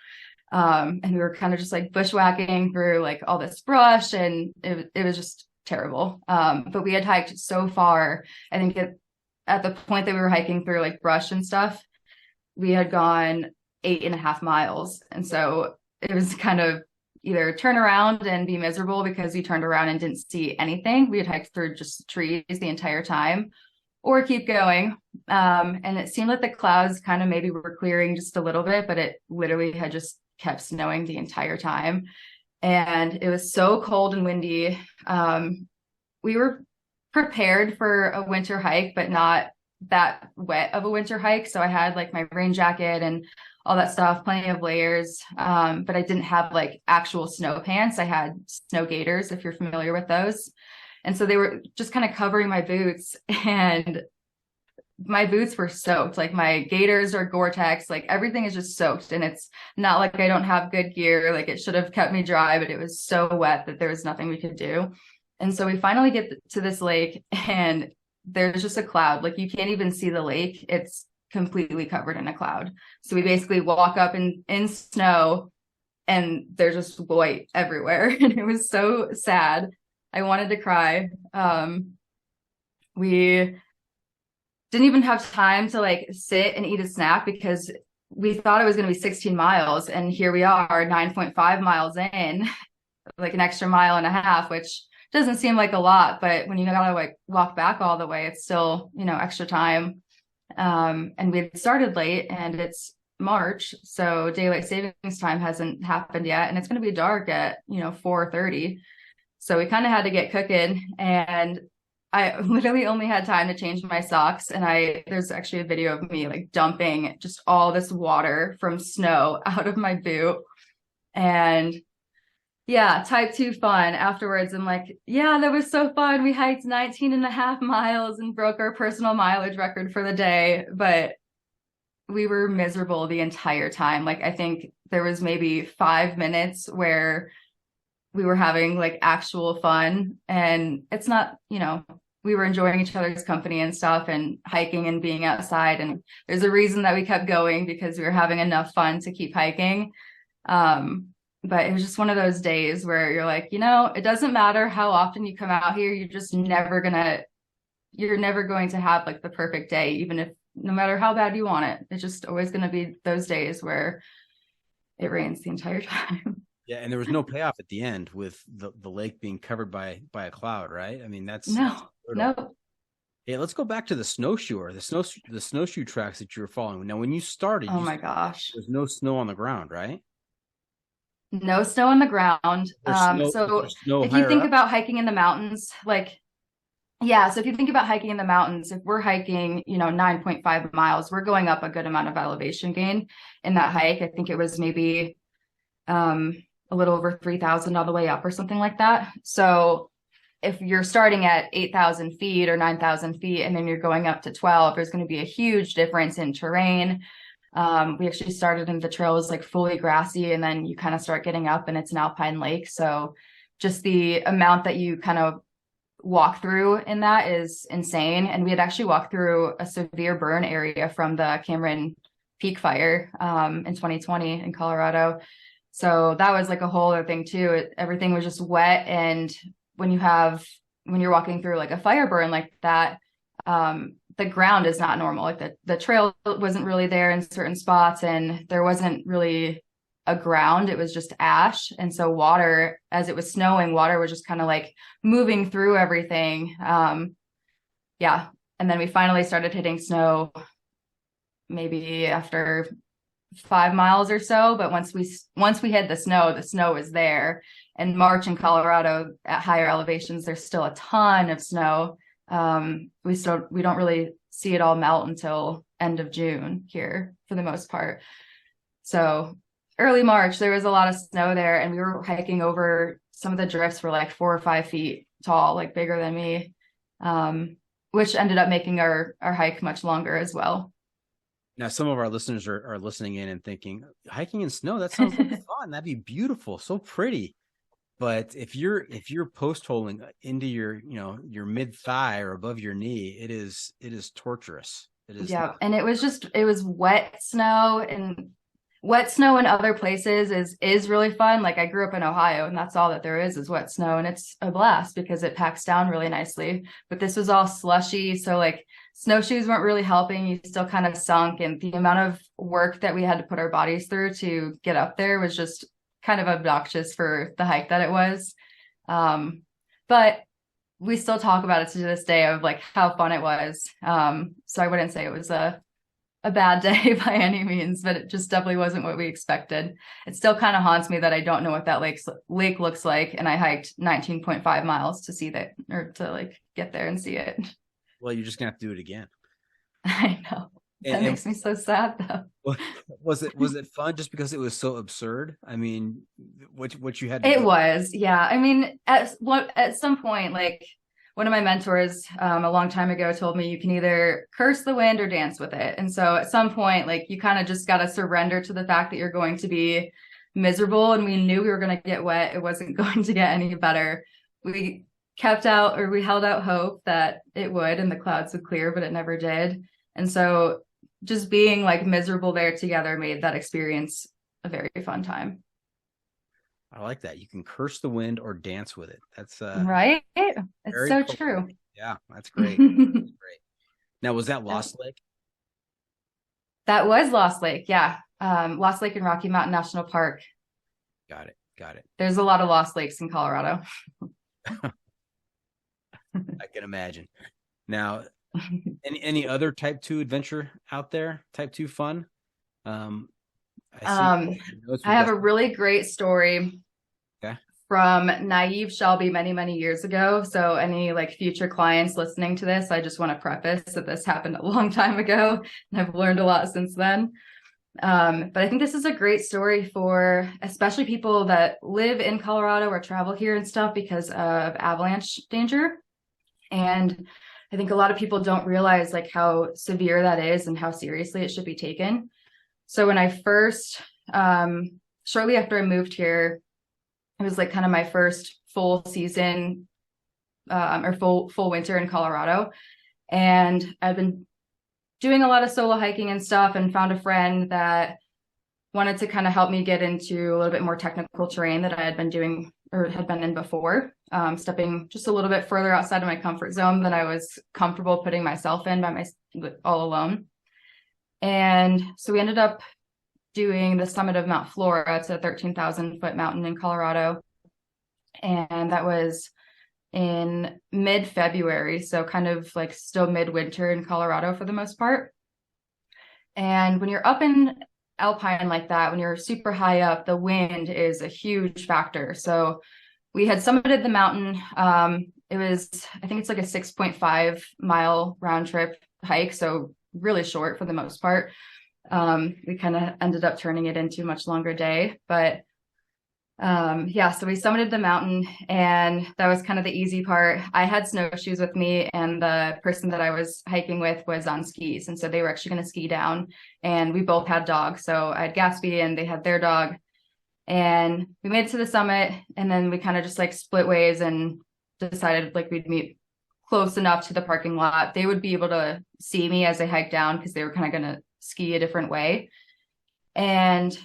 And we were kind of just bushwhacking through all this brush, and it was just terrible. But we had hiked so far. I think at the point that we were hiking through brush and stuff, we had gone 8.5 miles. And so it was kind of either turn around and be miserable because we turned around and didn't see anything. We had hiked through just trees the entire time, or keep going. And it seemed like the clouds kind of maybe were clearing just a little bit, but it literally had just kept snowing the entire time. And it was so cold and windy. We were prepared for a winter hike, but not that wet of a winter hike. So I had like my rain jacket and all that stuff, plenty of layers. But I didn't have like actual snow pants. I had snow gaiters, if you're familiar with those. And so they were just kind of covering my boots, and my boots were soaked. Like my gaiters are Gore-Tex, like everything is just soaked. And it's not like I don't have good gear. Like it should have kept me dry, but it was so wet that there was nothing we could do. And so we finally get to this lake, and there's just a cloud. Like you can't even see the lake. It's completely covered in a cloud. So we basically walk up in snow, and there's just white everywhere. And it was so sad. I wanted to cry. We didn't even have time to like sit and eat a snack because we thought it was going to be 16 miles. And here we are 9.5 miles in, like an extra mile and a half, which doesn't seem like a lot, but when you gotta like walk back all the way, it's still, extra time. And we had started late, and it's March, so daylight savings time hasn't happened yet, and it's going to be dark at 4:30. So we kind of had to get cooking, and I literally only had time to change my socks. And there's actually a video of me like dumping just all this water from snow out of my boot. And yeah, type 2 fun. Afterwards, I'm like, yeah, that was so fun. We hiked 19.5 miles and broke our personal mileage record for the day, but we were miserable the entire time. Like, I think there was maybe 5 minutes where we were having like actual fun, and it's not, we were enjoying each other's company and stuff and hiking and being outside. And there's a reason that we kept going, because we were having enough fun to keep hiking. But it was just one of those days where you're like, it doesn't matter how often you come out here, you're never going to have like the perfect day, even if no matter how bad you want it. It's just always going to be those days where it rains the entire time. Yeah, and there was no payoff at the end with the lake being covered by a cloud, right? I mean, that's no. Hey, let's go back to the snowshoer, the snowshoe tracks that you were following. Now, when you started, oh my gosh, there's no snow on the ground, right? No snow on the ground. So if you think about hiking in the mountains, so if you think about hiking in the mountains, if we're hiking, 9.5 miles, we're going up a good amount of elevation gain in that hike. I think it was maybe a little over 3,000 all the way up or something like that. So if you're starting at 8,000 feet or 9,000 feet, and then you're going up to 12, there's going to be a huge difference in terrain. We actually started in the trails like fully grassy, and then you kind of start getting up and it's an alpine lake. So just the amount that you kind of walk through in that is insane. And we had actually walked through a severe burn area from the Cameron Peak fire in 2020 in Colorado. So that was like a whole other thing too. Everything was just wet. And when you're walking through like a fire burn like that, the ground is not normal. Like the trail wasn't really there in certain spots, and there wasn't really a ground. It was just ash. And so water, as it was snowing, water was just kind of like moving through everything. Yeah. And then we finally started hitting snow maybe after 5 miles or so. But once we hit the snow was there. And March in Colorado at higher elevations, there's still a ton of snow. We don't really see it all melt until end of June here for the most part. So early March, there was a lot of snow there, and we were hiking over some of the drifts were like 4 or 5 feet tall, like bigger than me, which ended up making our hike much longer as well. Now, some of our listeners are listening in and thinking, hiking in snow, that sounds like fun. That'd be beautiful. So pretty. But if you're post holing into your mid thigh or above your knee, it is torturous. It is. Yeah. And it was wet snow, and wet snow in other places is really fun. Like I grew up in Ohio, and that's all that there is wet snow, and it's a blast because it packs down really nicely. But this was all slushy. So like snowshoes weren't really helping. You still kind of sunk, and the amount of work that we had to put our bodies through to get up there was just kind of obnoxious for the hike that it was. But we still talk about it to this day of like how fun it was. So I wouldn't say it was a bad day by any means, but it just definitely wasn't what we expected. It still kind of haunts me that I don't know what that lake looks like, and I hiked 19.5 miles to see that, or to like get there and see it. Well, you're just gonna have to do it again. I know. That makes me so sad though. Was it fun just because it was so absurd? I mean, what you had to It do? was, yeah. I mean, at some point, like one of my mentors a long time ago told me you can either curse the wind or dance with it. And so at some point, like you kind of just got to surrender to the fact that you're going to be miserable. And we knew we were going to get wet. It wasn't going to get any better. We held out hope that it would and the clouds would clear, but it never did. And so just being like miserable there together made that experience a very fun time. I like that. You can curse the wind or dance with it. That's right. It's so true. Yeah, that's great. That's great. Now, was that Lost Lake? That was Lost Lake. Yeah. Lost Lake in Rocky Mountain National Park. Got it. There's a lot of Lost Lakes in Colorado. I can imagine. Now, any other type 2 adventure out there? Type 2 fun? I have a really great story from naive Shelby many, many years ago. So any like future clients listening to this, I just want to preface that this happened a long time ago and I've learned a lot since then. But I think this is a great story for especially people that live in Colorado or travel here and stuff because of avalanche danger. And I think a lot of people don't realize like how severe that is and how seriously it should be taken. So when I first, shortly after I moved here, it was like kind of my first full season or full winter in Colorado. And I've been doing a lot of solo hiking and stuff and found a friend that wanted to kind of help me get into a little bit more technical terrain that I had been doing or had been in before, stepping just a little bit further outside of my comfort zone than I was comfortable putting myself in all alone. And so we ended up doing the summit of Mount Flora. It's a 13,000 foot mountain in Colorado. And that was in mid-February. So kind of like still midwinter in Colorado for the most part. And when you're up in Alpine like that, when you're super high up, the wind is a huge factor. So we had summited the mountain. It was, I think it's like a 6.5 mile round trip hike. So really short for the most part. We kind of ended up turning it into a much longer day, but so we summited the mountain and that was kind of the easy part. I had snowshoes with me and the person that I was hiking with was on skis. And so they were actually going to ski down and we both had dogs. So I had Gatsby and they had their dog and we made it to the summit and then we kind of just like split ways and decided like we'd meet close enough to the parking lot. They would be able to see me as I hiked down because they were kind of going to ski a different way. And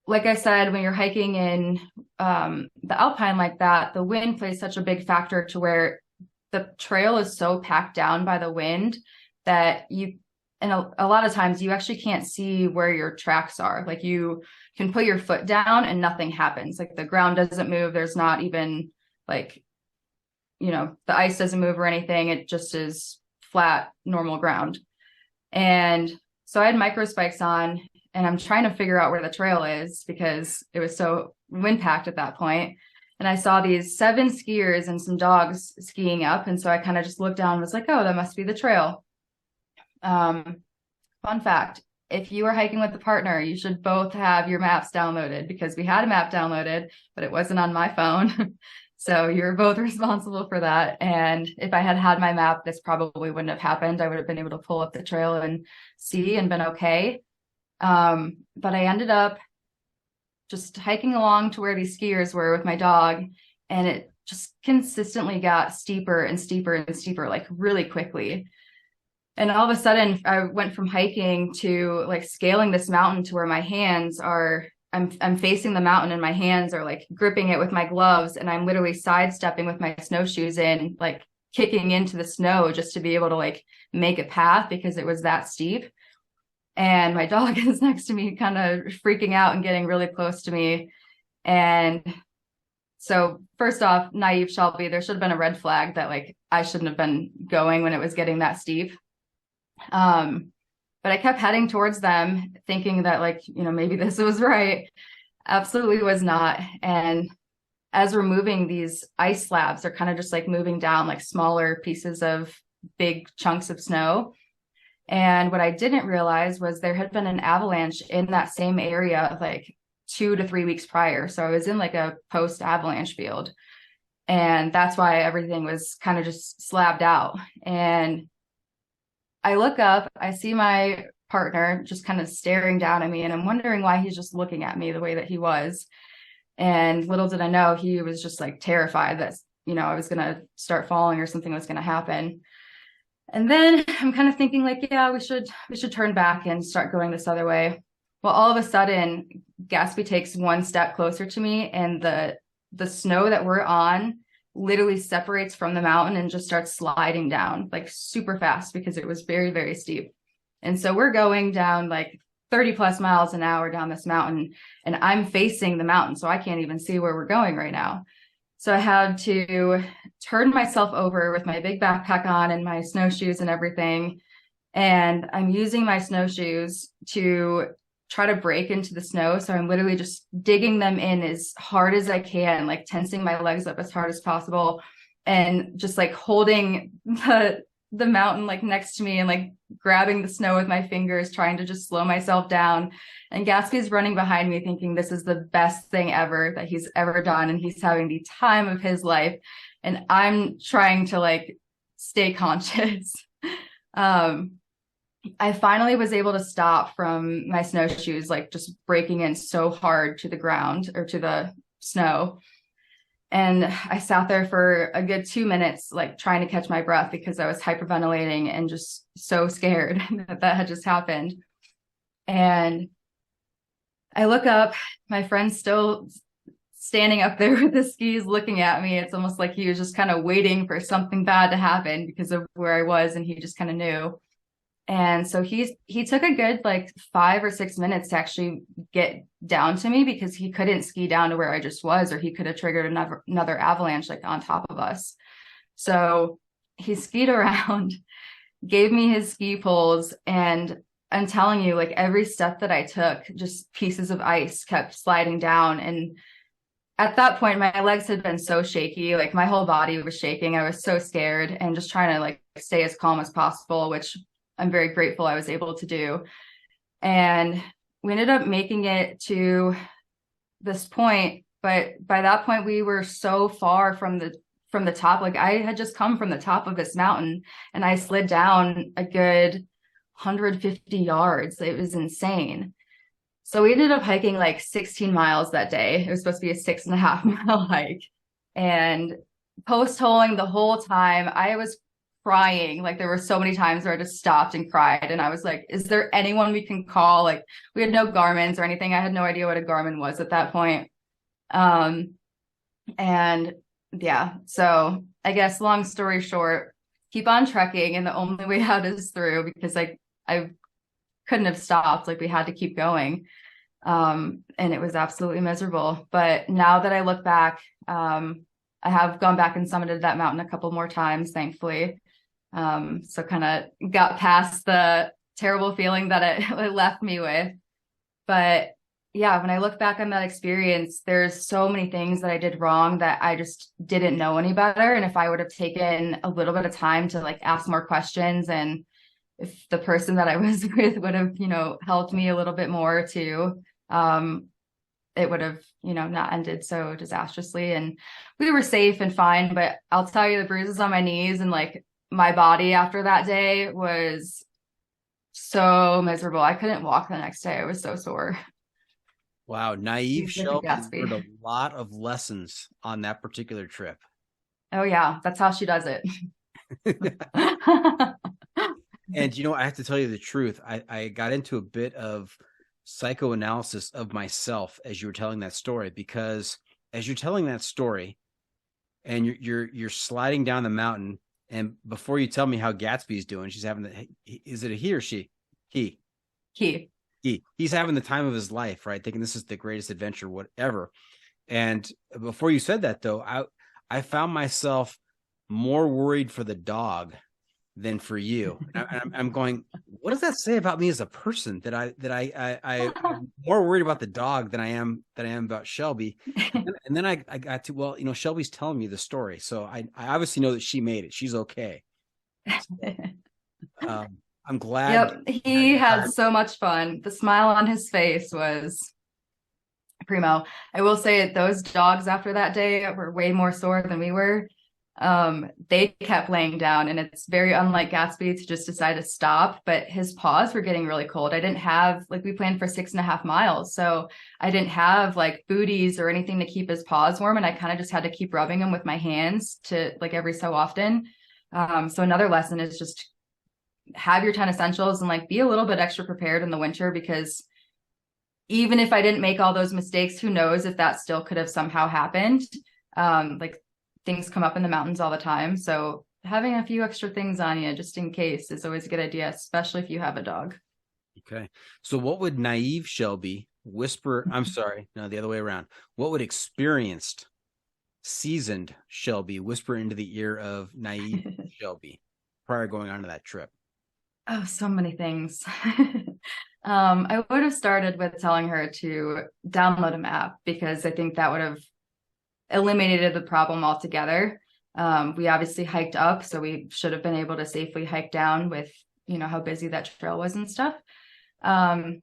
like I said, when you're hiking in the Alpine like that, the wind plays such a big factor to where the trail is so packed down by the wind that a lot of times you actually can't see where your tracks are. Like you can put your foot down and nothing happens. Like the ground doesn't move. There's not even like, the ice doesn't move or anything. It just is flat, normal ground. And so I had micro spikes on and I'm trying to figure out where the trail is because it was so wind packed at that point. And I saw these 7 skiers and some dogs skiing up. And so I kind of just looked down and was like, oh, that must be the trail. Fun fact, if you are hiking with a partner, you should both have your maps downloaded because we had a map downloaded, but it wasn't on my phone. So you're both responsible for that. And if I had had my map, this probably wouldn't have happened. I would have been able to pull up the trail and see and been okay. But I ended up just hiking along to where these skiers were with my dog, and it just consistently got steeper and steeper and steeper, like really quickly. And all of a sudden I went from hiking to like scaling this mountain to where my hands are, I'm facing the mountain and my hands are like gripping it with my gloves and I'm literally sidestepping with my snowshoes in, like kicking into the snow just to be able to like make a path because it was that steep. and my dog is next to me, kind of freaking out and getting really close to me. And so first off, naive Shelby, there should have been a red flag that like I shouldn't have been going when it was getting that steep. But I kept heading towards them thinking that like, maybe this was right. Absolutely was not. And as we're moving, these ice slabs are kind of just like moving down like smaller pieces of big chunks of snow. And what I didn't realize was there had been an avalanche in that same area like 2 to 3 weeks prior. So I was in like a post avalanche field. And that's why everything was kind of just slabbed out. And I look up, I see my partner just kind of staring down at me, and I'm wondering why he's just looking at me the way that he was. And little did I know, he was just like terrified that, I was going to start falling or something was going to happen. And then I'm kind of thinking like, yeah, we should turn back and start going this other way. Well, all of a sudden, Gatsby takes one step closer to me, and the snow that we're on literally separates from the mountain and just starts sliding down like super fast because it was very, very steep. And so we're going down like 30 plus miles an hour down this mountain, and I'm facing the mountain, so I can't even see where we're going right now. So I had to turn myself over with my big backpack on and my snowshoes and everything. And I'm using my snowshoes to try to break into the snow. So I'm literally just digging them in as hard as I can, like tensing my legs up as hard as possible, and just like holding the mountain like next to me and like grabbing the snow with my fingers, trying to just slow myself down. And Gatsby's running behind me thinking this is the best thing ever that he's ever done, and he's having the time of his life. And I'm trying to like stay conscious. I finally was able to stop from my snowshoes, like just breaking in so hard to the ground or to the snow. And I sat there for a good 2 minutes, like trying to catch my breath because I was hyperventilating and just so scared that had just happened. And I look up, my friend's still standing up there with the skis looking at me. It's almost like he was just kind of waiting for something bad to happen because of where I was, and he just kind of knew. And so he took a good like 5 or 6 minutes to actually get down to me because he couldn't ski down to where I just was, or he could have triggered another avalanche like on top of us. So he skied around, gave me his ski poles, and I'm telling you, like every step that I took, just pieces of ice kept sliding down. And at that point, my legs had been so shaky, like my whole body was shaking. I was so scared and just trying to like stay as calm as possible, which I'm very grateful I was able to do. And we ended up making it to this point, but by that point we were so far from the top. Like I had just come from the top of this mountain and I slid down a good 150 yards. It was insane. So we ended up hiking like 16 miles that day. It was supposed to be a 6.5 mile hike. And post-holing the whole time, I was crying. Like there were so many times where I just stopped and cried, and I was like, is there anyone we can call? Like we had no Garmin's or anything. I had no idea what a Garmin was at that point. And yeah, so I guess long story short, keep on trekking, and the only way out is through, because I couldn't have stopped. Like we had to keep going. And it was absolutely miserable. But now that I look back, I have gone back and summited that mountain a couple more times, thankfully. So kind of got past the terrible feeling that it left me with. But yeah, when I look back on that experience, there's so many things that I did wrong that I just didn't know any better. And if I would have taken a little bit of time to like ask more questions, and if the person that I was with would have, helped me a little bit more too, it would have, not ended so disastrously, and we were safe and fine. But I'll tell you, the bruises on my knees and like my body after that day was so miserable. I couldn't walk the next day. I was so sore. Wow. Naive Shelby Gatsby. learned a lot of lessons on that particular trip. Oh yeah. That's how she does it. And, I have to tell you the truth. I got into a bit of psychoanalysis of myself as you were telling that story, because as you're telling that story and you're sliding down the mountain, and before you tell me how Gatsby's doing, she's having is it a he or she? He. He's having the time of his life, right? Thinking this is the greatest adventure, whatever. And before you said that, though, I found myself more worried for the dog than for you. I'm going, what does that say about me as a person? I'm more worried about the dog than I am about Shelby. And then I got to, well, Shelby's telling me the story, so I obviously know that she made it. She's okay. I'm glad. Yep, he had so much fun. The smile on his face was primo. I will say those dogs after that day were way more sore than we were. They kept laying down, and it's very unlike Gatsby to just decide to stop, but his paws were getting really cold. I didn't have, we planned for 6.5 miles, so I didn't have booties or anything to keep his paws warm, and I kind of just had to keep rubbing them with my hands to every so often. So another lesson is just have your 10 essentials and be a little bit extra prepared in the winter, because even if I didn't make all those mistakes, who knows if that still could have somehow happened. Things come up in the mountains all the time. So having a few extra things on you just in case is always a good idea, especially if you have a dog. Okay. So what would naive Shelby whisper? I'm sorry. No, the other way around. What would experienced, seasoned Shelby whisper into the ear of naive Shelby prior to going on to that trip? Oh, so many things. I would have started with telling her to download an app, because I think that would have eliminated the problem altogether. We obviously hiked up, so we should have been able to safely hike down with, how busy that trail was and stuff. And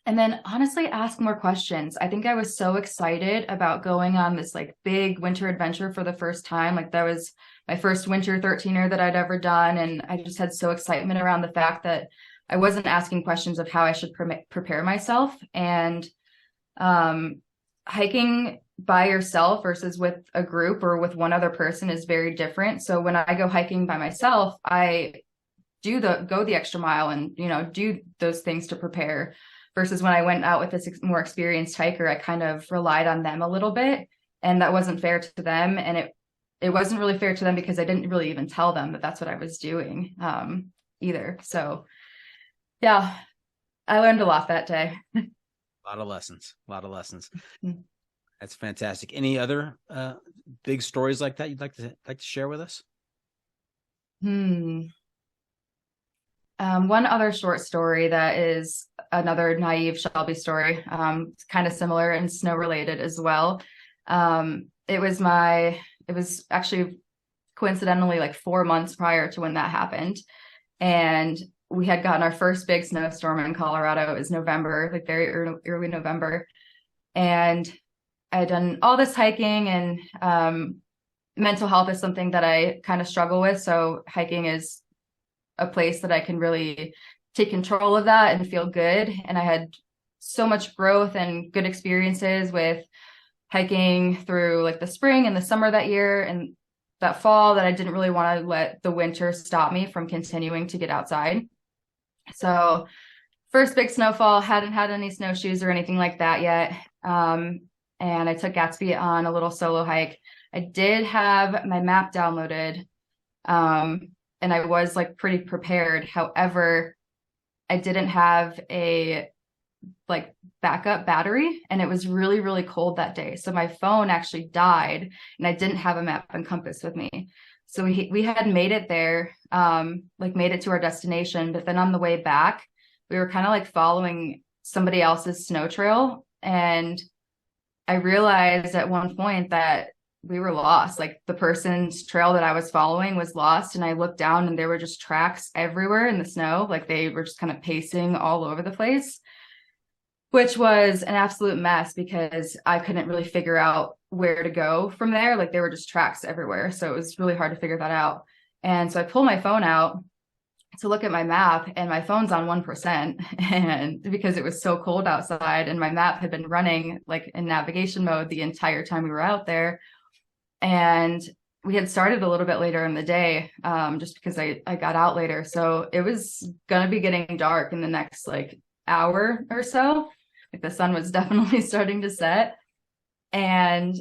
then honestly ask more questions. I think I was so excited about going on this big winter adventure for the first time. That was my first winter 13er that I'd ever done. And I just had so excitement around the fact that I wasn't asking questions of how I should prepare myself. And hiking by yourself versus with a group or with one other person is very different. So when I go hiking by myself, I go the extra mile and, do those things to prepare, versus when I went out with this more experienced hiker, I kind of relied on them a little bit, and that wasn't fair to them. And it wasn't really fair to them because I didn't really even tell them that that's what I was doing either. So yeah, I learned a lot that day. A lot of lessons. That's fantastic. Any other big stories like that you'd like to share with us? One other short story that is another naive Shelby story. It's kind of similar and snow related as well. It was actually coincidentally 4 months prior to when that happened. And we had gotten our first big snowstorm in Colorado. It was November, very early November. And I had done all this hiking, and mental health is something that I kind of struggle with. So hiking is a place that I can really take control of that and feel good. And I had so much growth and good experiences with hiking through the spring and the summer that year and that fall, that I didn't really want to let the winter stop me from continuing to get outside. So first big snowfall, hadn't had any snowshoes or anything like that yet. And I took Gatsby on a little solo hike. I did have my map downloaded, and I was pretty prepared. However, I didn't have a backup battery, and it was really, really cold that day. So my phone actually died, and I didn't have a map and compass with me. So we had made it there, made it to our destination. But then on the way back, we were kind of following somebody else's snow trail. And I realized at one point that we were lost. The person's trail that I was following was lost. And I looked down, and there were just tracks everywhere in the snow. They were just kind of pacing all over the place, which was an absolute mess because I couldn't really figure out where to go from there. There were just tracks everywhere. So it was really hard to figure that out. And so I pulled my phone out to look at my map, and my phone's on 1%. And because it was so cold outside, and my map had been running in navigation mode the entire time we were out there. And we had started a little bit later in the day, just because I got out later. So it was going to be getting dark in the next hour or so. The sun was definitely starting to set. And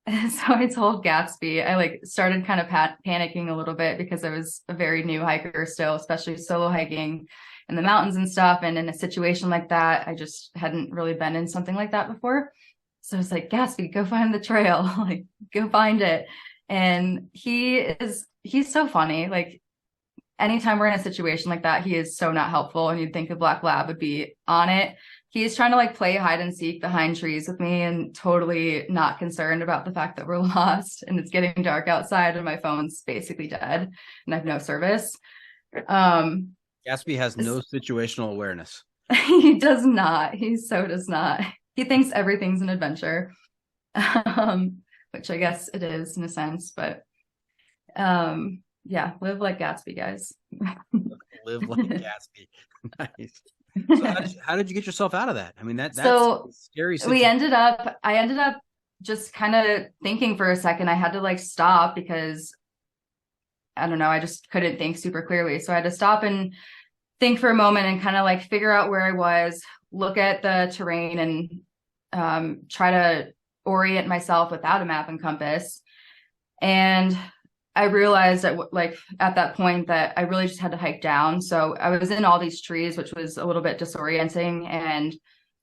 So I told Gatsby, I like started kind of panicking a little bit because I was a very new hiker still, especially solo hiking in the mountains and stuff. And in a situation like that, I just hadn't really been in something like that before. So I was like, Gatsby, go find the trail, like go find it. And he's so funny. Like anytime we're in a situation like that, he is so not helpful. And you'd think a black lab would be on it. He's trying to like play hide and seek behind trees with me and totally not concerned about the fact that we're lost and it's getting dark outside and my phone's basically dead and I have no service. Gatsby has no situational awareness. He does not. He so does not. He thinks everything's an adventure, which I guess it is in a sense, but yeah, live like Gatsby, guys. Live like Gatsby. Nice. So how did you get yourself out of that? I mean, that's so a scary situation. I ended up just kind of thinking for a second. I had to like stop because I don't know, I just couldn't think super clearly. So I had to stop and think for a moment and kind of like figure out where I was, look at the terrain and try to orient myself without a map and compass. And I realized that like at that point that I really just had to hike down. So I was in all these trees, which was a little bit disorienting. And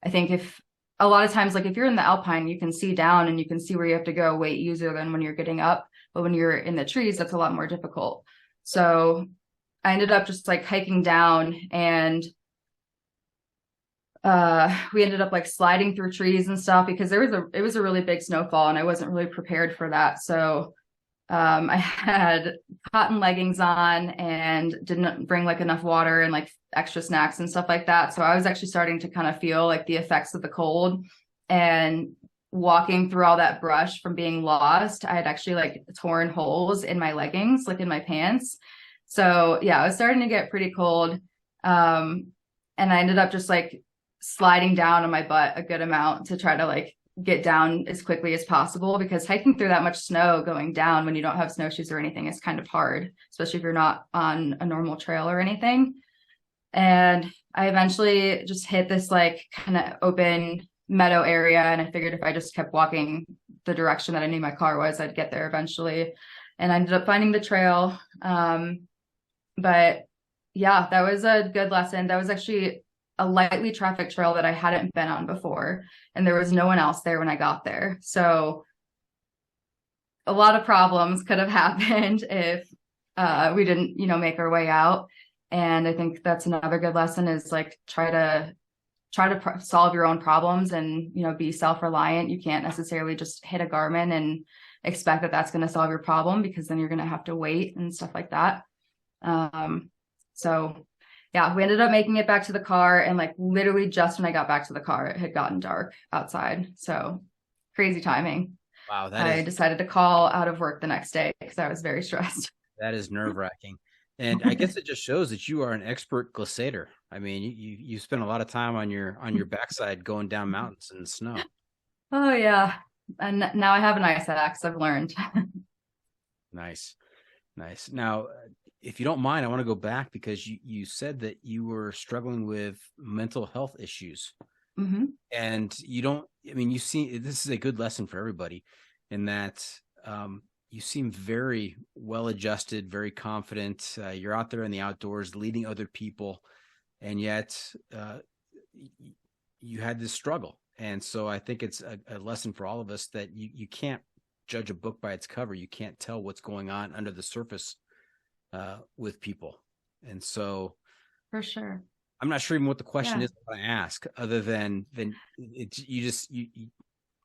I think if a lot of times, like if you're in the Alpine, you can see down and you can see where you have to go way easier than when you're getting up. But when you're in the trees, that's a lot more difficult. So I ended up just like hiking down and we ended up like sliding through trees and stuff because it was a really big snowfall and I wasn't really prepared for that. So I had cotton leggings on and didn't bring like enough water and like extra snacks and stuff like that. So I was actually starting to kind of feel like the effects of the cold and walking through all that brush from being lost. I had actually like torn holes in my leggings, like in my pants. So yeah, I was starting to get pretty cold. And I ended up just like sliding down on my butt a good amount to try to like get down as quickly as possible because hiking through that much snow going down when you don't have snowshoes or anything is kind of hard, especially if you're not on a normal trail or anything. And I eventually just hit this like kind of open meadow area. And I figured if I just kept walking the direction that I knew my car was, I'd get there eventually. And I ended up finding the trail. But yeah, that was a good lesson. That was actually a lightly trafficked trail that I hadn't been on before. And there was no one else there when I got there. So a lot of problems could have happened if we didn't, make our way out. And I think that's another good lesson is like try to solve your own problems and, be self-reliant. You can't necessarily just hit a Garmin and expect that that's going to solve your problem because then you're going to have to wait and stuff like that. So yeah, we ended up making it back to the car and like literally just when I got back to the car, it had gotten dark outside. So crazy timing. Wow. I decided to call out of work the next day because I was very stressed. That is nerve-wracking. And I guess it just shows that you are an expert glissader. I mean, you spend a lot of time on your backside going down mountains in the snow. Oh yeah. And now I have an ice axe, I've learned. Nice. Now, if you don't mind, I want to go back because you said that you were struggling with mental health issues. Mm-hmm. And you see, this is a good lesson for everybody in that you seem very well adjusted, very confident. You're out there in the outdoors leading other people, and yet you had this struggle. And so I think it's a lesson for all of us that you can't judge a book by its cover. You can't tell what's going on under the surface with people. And so for sure, I'm not sure even what the question is I ask other than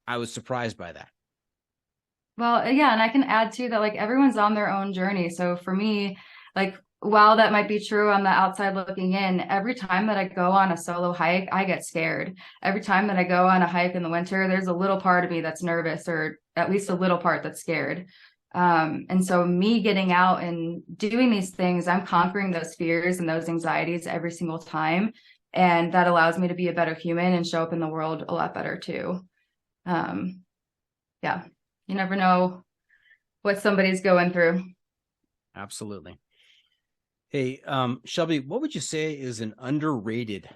I was surprised by that. Well, yeah. And I can add too that like everyone's on their own journey. So for me, like, while that might be true on the outside looking in, every time that I go on a solo hike, I get scared. Every time that I go on a hike in the winter, there's a little part of me that's nervous or at least a little part that's scared. And so me getting out and doing these things, I'm conquering those fears and those anxieties every single time. And that allows me to be a better human and show up in the world a lot better too. Yeah, you never know what somebody's going through. Absolutely. Hey, Shelby, what would you say is an underrated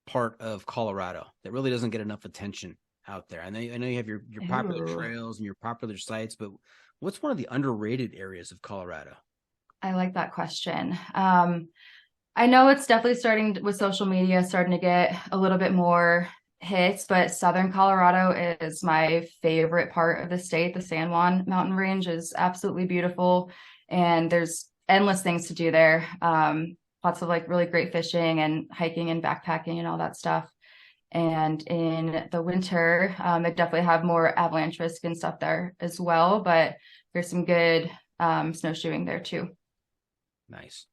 part of Colorado that really doesn't get enough attention out there? I know you have your popular Ooh. trails and your popular sites, but what's one of the underrated areas of Colorado? I like that question. I know it's definitely starting with social media, starting to get a little bit more hits, but Southern Colorado is my favorite part of the state. The San Juan mountain range is absolutely beautiful, and there's endless things to do there. Lots of like really great fishing and hiking and backpacking and all that stuff. And in the winter, they definitely have more avalanche risk and stuff there as well, but there's some good snowshoeing there too. Nice.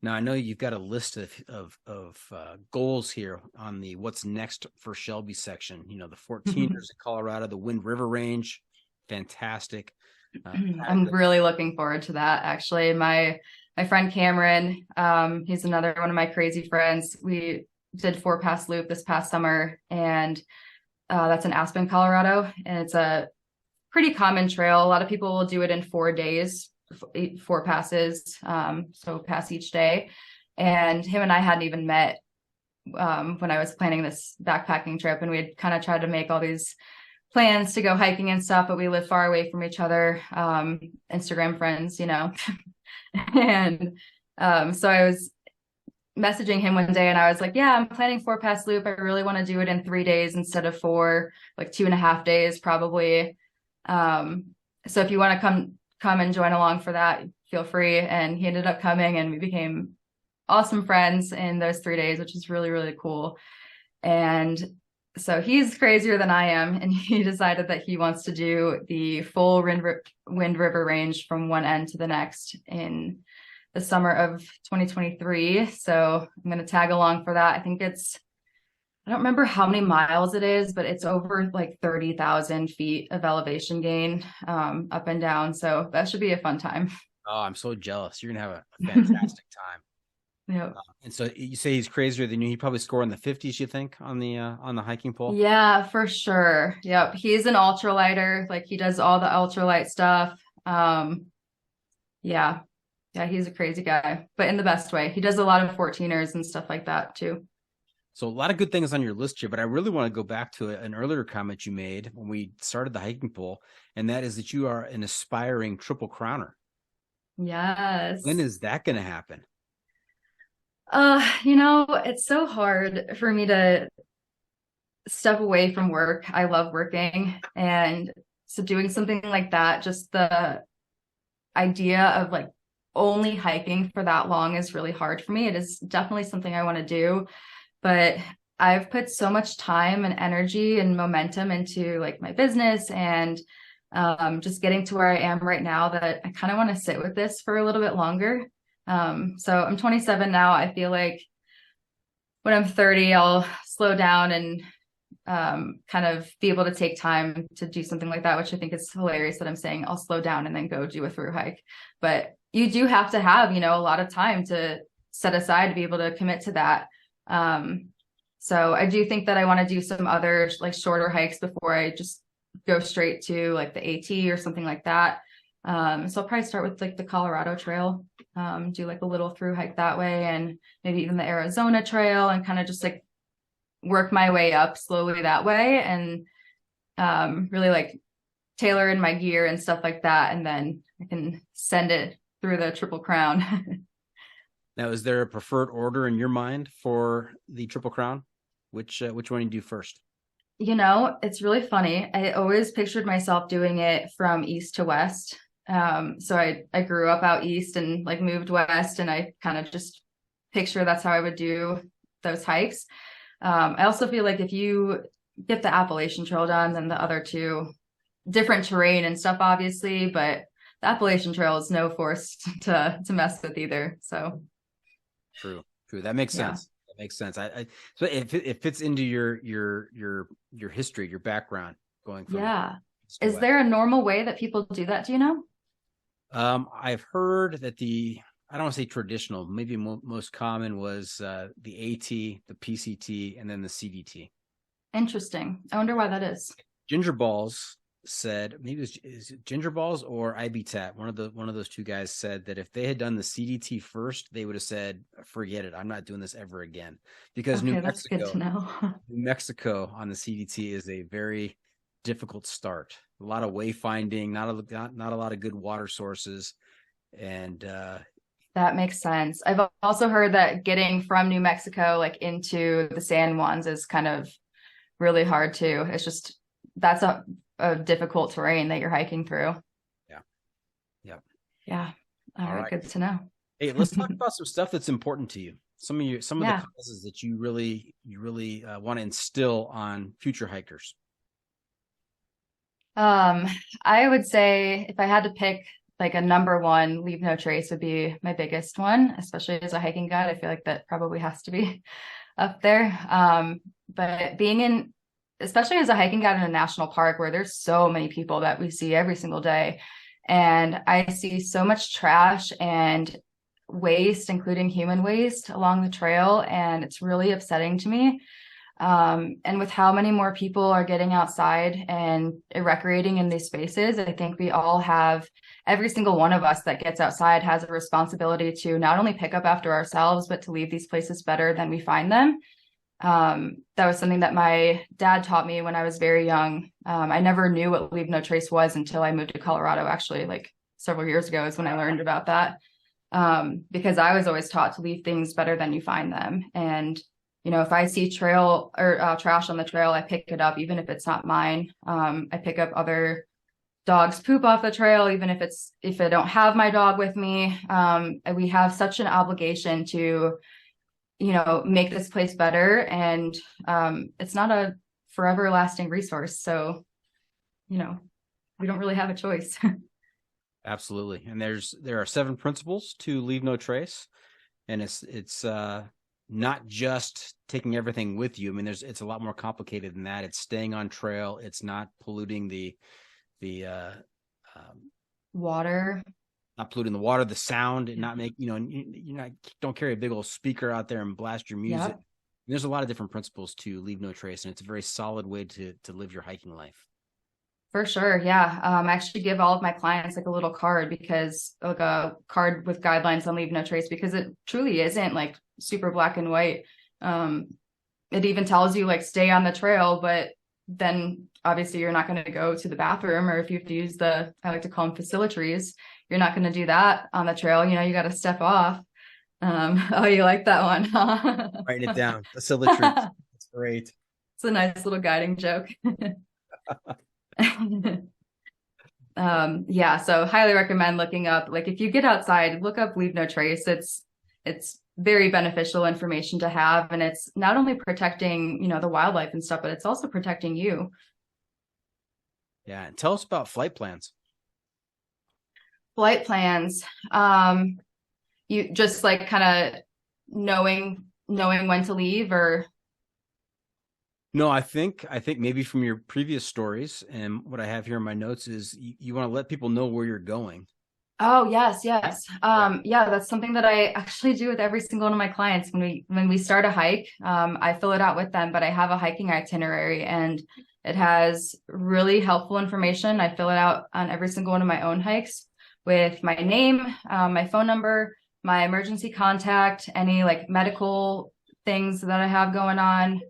Now I know you've got a list of goals here on the what's next for Shelby section. You know, the 14ers in Colorado, the Wind River Range, fantastic. I'm really looking forward to that. Actually, my friend Cameron, he's another one of my crazy friends. We did 4-Pass Loop this past summer, and that's in Aspen, Colorado, and it's a pretty common trail. A lot of people will do it in 4 days, 4 passes, so pass each day. And him and I hadn't even met when I was planning this backpacking trip, and we had kind of tried to make all these plans to go hiking and stuff, but we live far away from each other, Instagram friends, you know. And so I was messaging him one day and I was like, yeah, I'm planning 4-Pass Loop. I really want to do it in 3 days instead of 4, like 2.5 days probably. So if you want to come and join along for that, feel free. And he ended up coming, and we became awesome friends in those 3 days, which is really, really cool. And so he's crazier than I am, and he decided that he wants to do the full Wind River Range from one end to the next in the summer of 2023. So I'm going to tag along for that. I think I don't remember how many miles it is, but it's over like 30,000 feet of elevation gain, up and down. So that should be a fun time. Oh, I'm so jealous. You're going to have a fantastic time. Yep. And so you say he's crazier than you. He probably score in the 50s, you think, on the hiking pole? Yeah, for sure. Yep. He's an ultralighter. Like, he does all the ultralight stuff. Yeah. Yeah, he's a crazy guy, but in the best way. He does a lot of 14ers and stuff like that too. So a lot of good things on your list here, but I really want to go back to an earlier comment you made when we started the hiking pole, and that is that you are an aspiring triple crowner. Yes. When is that going to happen? You know, it's so hard for me to step away from work. I love working, and so doing something like that, just the idea of like only hiking for that long is really hard for me. It is definitely something I want to do, but I've put so much time and energy and momentum into like my business and just getting to where I am right now that I kind of want to sit with this for a little bit longer. So I'm 27 now. I feel like when I'm 30, I'll slow down and kind of be able to take time to do something like that, which I think is hilarious that I'm saying I'll slow down and then go do a through hike. But you do have to have, you know, a lot of time to set aside to be able to commit to that. So I do think that I want to do some other like shorter hikes before I just go straight to like the AT or something like that. So I'll probably start with like the Colorado Trail, do like a little through hike that way, and maybe even the Arizona Trail, and kind of just like work my way up slowly that way, and really like tailor in my gear and stuff like that, and then I can send it through the Triple Crown. Now, is there a preferred order in your mind for the Triple Crown? Which one you do first? You know, it's really funny. I always pictured myself doing it from east to west. So I grew up out east and like moved west, and I kind of just picture that's how I would do those hikes. I also feel like if you get the Appalachian Trail done, then the other two, different terrain and stuff, obviously, but the Appalachian Trail is no force to mess with either. So true. That makes sense. That makes sense. So it fits into your history, your background going from Is there a normal way that people do that? Do you know? I've heard that I don't want to say traditional, maybe most common was the AT, the PCT, and then the CDT. Interesting. I wonder why that is. Ginger balls said, maybe is it Ginger Balls or IB Tat. One of those two guys said that if they had done the CDT first, they would have said, "Forget it, I'm not doing this ever again." Because Okay, that's good to know. New Mexico on the CDT is a very difficult start. A lot of wayfinding, not a lot of good water sources, and that makes sense. I've also heard that getting from New Mexico like into the San Juans is kind of really hard too. It's just that's a difficult terrain that you're hiking through. Yeah. All right, good to know. Hey, let's talk about some stuff that's important to you. Some of the causes that you really want to instill on future hikers. I would say if I had to pick like a number one, leave no trace would be my biggest one, especially as a hiking guide. I feel like that probably has to be up there. But especially as a hiking guide in a national park where there's so many people that we see every single day, and I see so much trash and waste, including human waste, along the trail, and it's really upsetting to me. And with how many more people are getting outside and recreating in these spaces, I think we all have, every single one of us that gets outside has a responsibility to not only pick up after ourselves, but to leave these places better than we find them. That was something that my dad taught me when I was very young. I never knew what leave no trace was until I moved to Colorado, actually, like several years ago is when I learned about that. Because I was always taught to leave things better than you find them. And, you know, if I see trail or trash on the trail, I pick it up, even if it's not mine. I pick up other dogs' poop off the trail, even if I don't have my dog with me. We have such an obligation to, you know, make this place better. And it's not a forever lasting resource. So, you know, we don't really have a choice. Absolutely. And there are 7 principles to leave no trace. And it's not just taking everything with you. I mean, it's a lot more complicated than that. It's staying on trail. It's not polluting the water. Not polluting the water, the sound, and not make, you know, don't carry a big old speaker out there and blast your music. Yep. There's a lot of different principles to leave no trace, and it's a very solid way to live your hiking life. For sure. Yeah. I actually give all of my clients like a little card like a card with guidelines on leave no trace, because it truly isn't like super black and white. It even tells you like stay on the trail, but then obviously you're not going to go to the bathroom, or if you have to use I like to call them facilitaries, you're not going to do that on the trail. You know, you got to step off. Oh, you like that one, huh? Writing it down. Facilitaries. That's great. It's a nice little guiding joke. Yeah, so highly recommend looking up, like if you get outside, look up leave no trace. It's very beneficial information to have, and it's not only protecting, you know, the wildlife and stuff, but it's also protecting you. Yeah, and tell us about flight plans. Flight plans, you just like kind of knowing when to leave, or No, I think maybe from your previous stories and what I have here in my notes is you want to let people know where you're going. Oh, yes. Yeah, that's something that I actually do with every single one of my clients. When we start a hike, I fill it out with them, but I have a hiking itinerary, and it has really helpful information. I fill it out on every single one of my own hikes with my name, my phone number, my emergency contact, any like medical things that I have going on,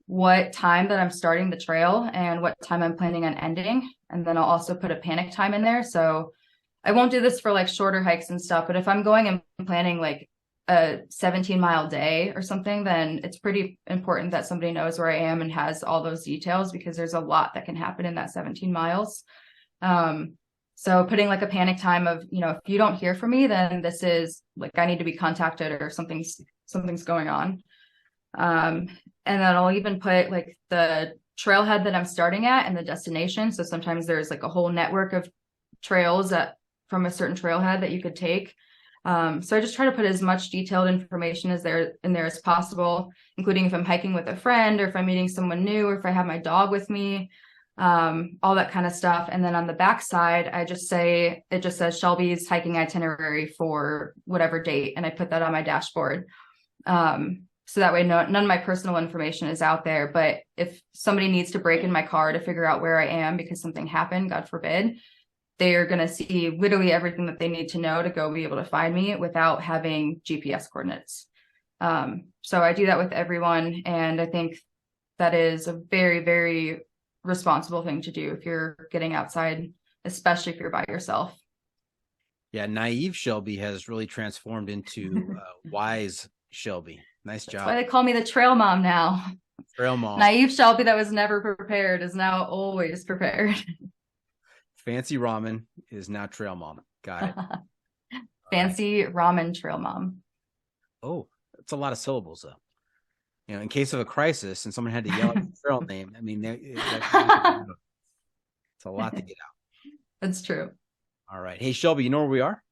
what time that I'm starting the trail and what time I'm planning on ending. And then I'll also put a panic time in there. So I won't do this for like shorter hikes and stuff, but if I'm going and planning like a 17-mile day or something, then it's pretty important that somebody knows where I am and has all those details, because there's a lot that can happen in that 17 miles. So putting like a panic time of, you know, if you don't hear from me, then this is like, I need to be contacted or something's going on. And then I'll even put like the trailhead that I'm starting at and the destination. So sometimes there's like a whole network of trails from a certain trailhead that you could take. So I just try to put as much detailed information in there as possible, including if I'm hiking with a friend or if I'm meeting someone new or if I have my dog with me, all that kind of stuff. And then on the back side, it just says Shelby's hiking itinerary for whatever date. And I put that on my dashboard. So that way, none of my personal information is out there. But if somebody needs to break in my car to figure out where I am because something happened, God forbid, they are going to see literally everything that they need to know to go be able to find me without having GPS coordinates. So I do that with everyone. And I think that is a very, very responsible thing to do if you're getting outside, especially if you're by yourself. Yeah, naive Shelby has really transformed into wise Shelby. Nice job. That's why they call me the trail mom now. Trail mom. Naive Shelby that was never prepared is now always prepared. Fancy ramen is now trail mom. Got it. Fancy ramen trail mom. Oh, that's a lot of syllables though. You know, in case of a crisis and someone had to yell out the trail name, I mean, it's a lot to get out. That's true. All right. Hey, Shelby, you know where we are?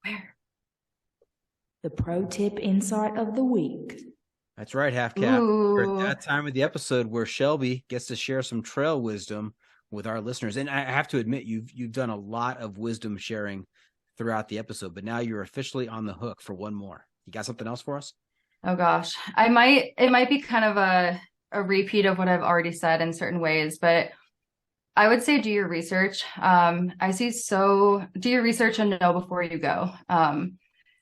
Where? The pro tip insight of the week. That's right, Half Cap. Ooh. We're at that time of the episode where Shelby gets to share some trail wisdom with our listeners. And I have to admit, you've done a lot of wisdom sharing throughout the episode, but now you're officially on the hook for one more. You got something else for us? Oh gosh, it might be kind of a repeat of what I've already said in certain ways, but I would say do your research. Do your research and know before you go.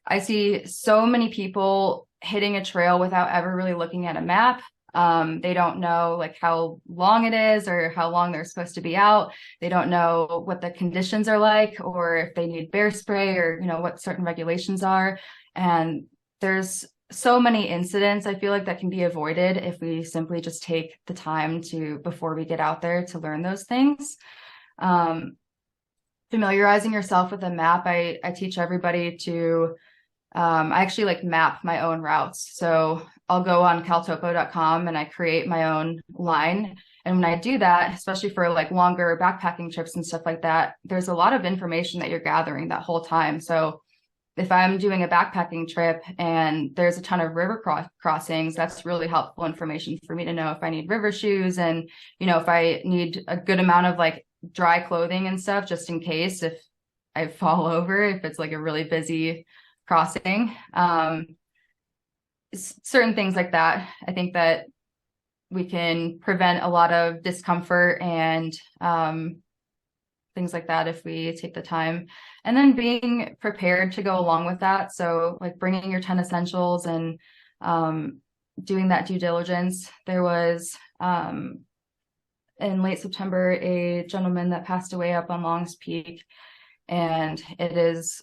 I see so many people hitting a trail without ever really looking at a map. They don't know like how long it is or how long they're supposed to be out. They don't know what the conditions are like or if they need bear spray or, you know, what certain regulations are. And there's so many incidents I feel like that can be avoided if we simply just take the time before we get out there to learn those things. Familiarizing yourself with a map. I teach everybody to, I actually like map my own routes. So I'll go on caltopo.com and I create my own line. And when I do that, especially for like longer backpacking trips and stuff like that, there's a lot of information that you're gathering that whole time. So if I'm doing a backpacking trip and there's a ton of river crossings, that's really helpful information for me to know if I need river shoes and, you know, if I need a good amount of like dry clothing and stuff, just in case if I fall over, if it's like a really busy crossing. Certain things like that. I think that we can prevent a lot of discomfort and things like that if we take the time, and then being prepared to go along with that. So like bringing your 10 essentials and doing that due diligence. There was in late September a gentleman that passed away up on Longs Peak, and it is